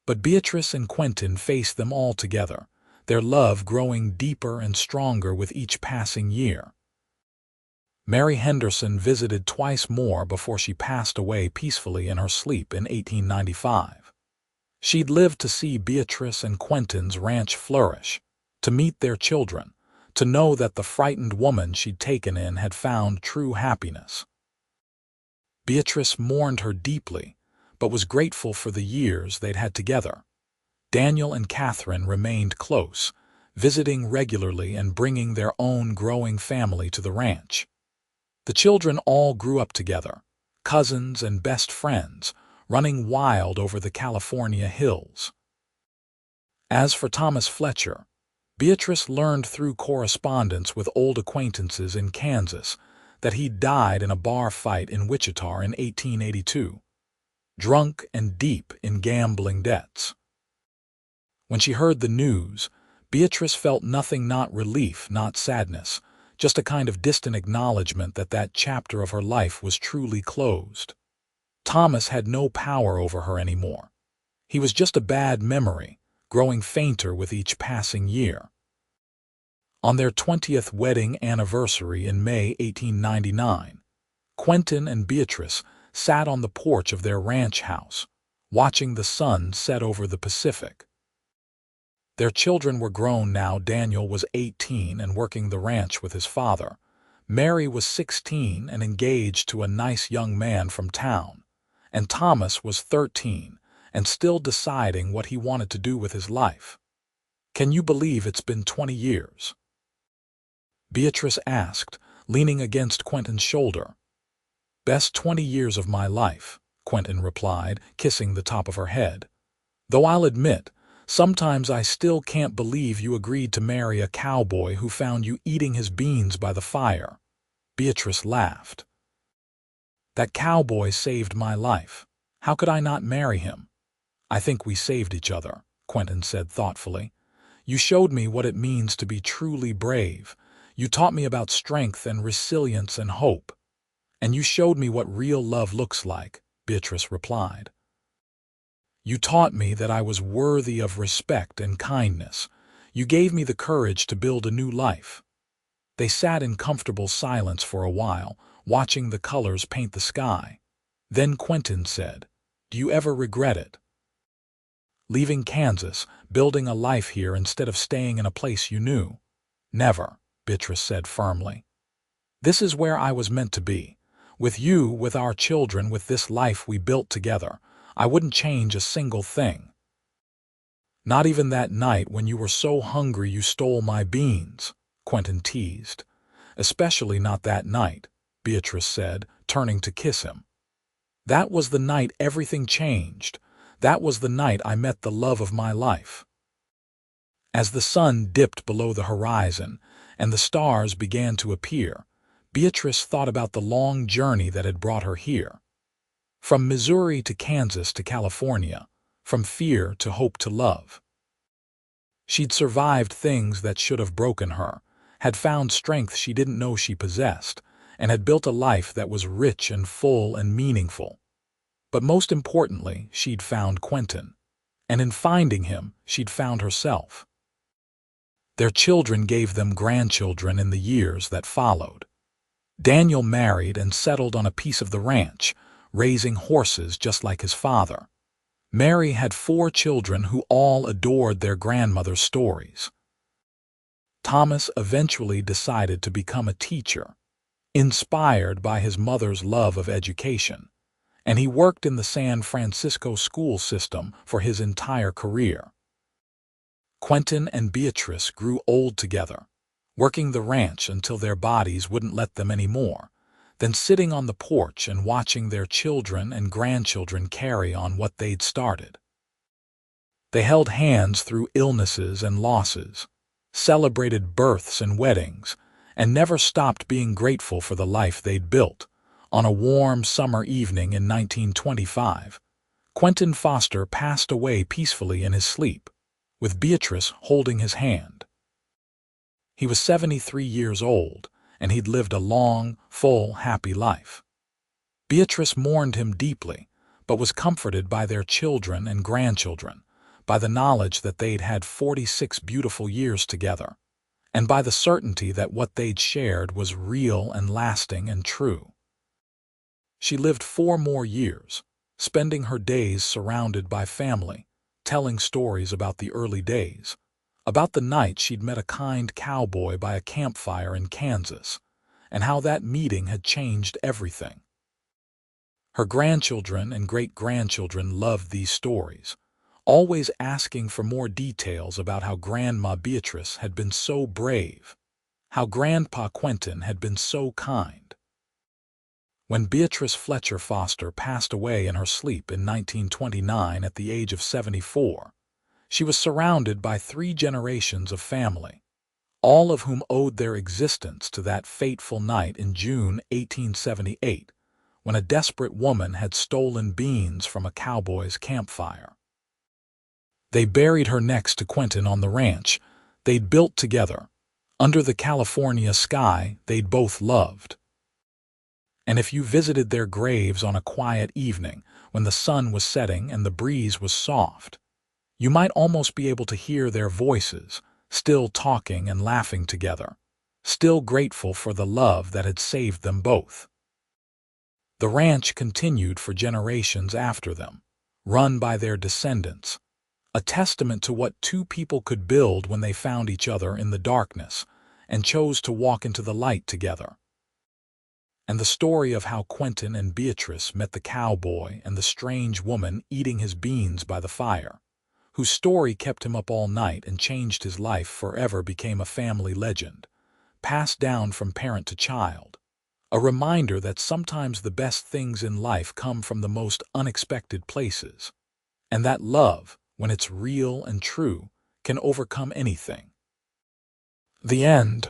Speaker 1: But Beatrice and Quentin faced them all together, their love growing deeper and stronger with each passing year. Mary Henderson visited twice more before she passed away peacefully in her sleep in 1895. She'd lived to see Beatrice and Quentin's ranch flourish, to meet their children, to know that the frightened woman she'd taken in had found true happiness. Beatrice mourned her deeply, but was grateful for the years they'd had together. Daniel and Catherine remained close, visiting regularly and bringing their own growing family to the ranch. The children all grew up together, cousins and best friends, running wild over the California hills. As for Thomas Fletcher, Beatrice learned through correspondence with old acquaintances in Kansas that he'd died in a bar fight in Wichita in 1882, drunk and deep in gambling debts. When she heard the news, Beatrice felt nothing, not relief, not sadness, just a kind of distant acknowledgement that that chapter of her life was truly closed. Thomas had no power over her anymore. He was just a bad memory, growing fainter with each passing year. On their 20th wedding anniversary in May 1899, Quentin and Beatrice sat on the porch of their ranch house, watching the sun set over the Pacific. Their children were grown now. Daniel was 18 and working the ranch with his father. Mary was 16 and engaged to a nice young man from town. And Thomas was 13 and still deciding what he wanted to do with his life. "Can you believe it's been 20 years?" Beatrice asked, leaning against Quentin's shoulder. "Best 20 years of my life," Quentin replied, kissing the top of her head. "Though I'll admit, sometimes I still can't believe you agreed to marry a cowboy who found you eating his beans by the fire." Beatrice laughed. "That cowboy saved my life. How could I not marry him?" "I think we saved each other," Quentin said thoughtfully. "You showed me what it means to be truly brave. You taught me about strength and resilience and hope. And you showed me what real love looks like," Beatrice replied. "You taught me that I was worthy of respect and kindness. You gave me the courage to build a new life." They sat in comfortable silence for a while, watching the colors paint the sky. Then Quentin said, "Do you ever regret it? Leaving Kansas, building a life here instead of staying in a place you knew?" "Never," Beatrice said firmly. "This is where I was meant to be. With you, with our children, with this life we built together. I wouldn't change a single thing." "Not even that night when you were so hungry you stole my beans," Quentin teased. "Especially not that night," Beatrice said, turning to kiss him. "That was the night everything changed. That was the night I met the love of my life." As the sun dipped below the horizon and the stars began to appear, Beatrice thought about the long journey that had brought her here. From Missouri to Kansas to California, from fear to hope to love. She'd survived things that should have broken her, had found strength she didn't know she possessed, and had built a life that was rich and full and meaningful. But most importantly, she'd found Quentin. And in finding him, she'd found herself. Their children gave them grandchildren in the years that followed. Daniel married and settled on a piece of the ranch, raising horses just like his father. Mary had 4 children who all adored their grandmother's stories. Thomas eventually decided to become a teacher, inspired by his mother's love of education, and he worked in the San Francisco school system for his entire career. Quentin and Beatrice grew old together, working the ranch until their bodies wouldn't let them anymore, then sitting on the porch and watching their children and grandchildren carry on what they'd started. They held hands through illnesses and losses, celebrated births and weddings, and never stopped being grateful for the life they'd built. On a warm summer evening in 1925, Quentin Foster passed away peacefully in his sleep, with Beatrice holding his hand. He was 73 years old, and he'd lived a long, full, happy life. Beatrice mourned him deeply, but was comforted by their children and grandchildren, by the knowledge that they'd had 46 beautiful years together, and by the certainty that what they'd shared was real and lasting and true. She lived 4 more years, spending her days surrounded by family, telling stories about the early days, about the night she'd met a kind cowboy by a campfire in Kansas, and how that meeting had changed everything. Her grandchildren and great-grandchildren loved these stories, always asking for more details about how Grandma Beatrice had been so brave, how Grandpa Quentin had been so kind. When Beatrice Fletcher Foster passed away in her sleep in 1929 at the age of 74, she was surrounded by 3 generations of family, all of whom owed their existence to that fateful night in June 1878, when a desperate woman had stolen beans from a cowboy's campfire. They buried her next to Quentin on the ranch they'd built together, under the California sky they'd both loved. And if you visited their graves on a quiet evening when the sun was setting and the breeze was soft, you might almost be able to hear their voices, still talking and laughing together, still grateful for the love that had saved them both. The ranch continued for generations after them, run by their descendants, a testament to what 2 people could build when they found each other in the darkness and chose to walk into the light together. And the story of how Quentin and Beatrice met the cowboy and the strange woman eating his beans by the fire, whose story kept him up all night and changed his life forever, became a family legend, passed down from parent to child, a reminder that sometimes the best things in life come from the most unexpected places, and that love, when it's real and true, can overcome anything. The end.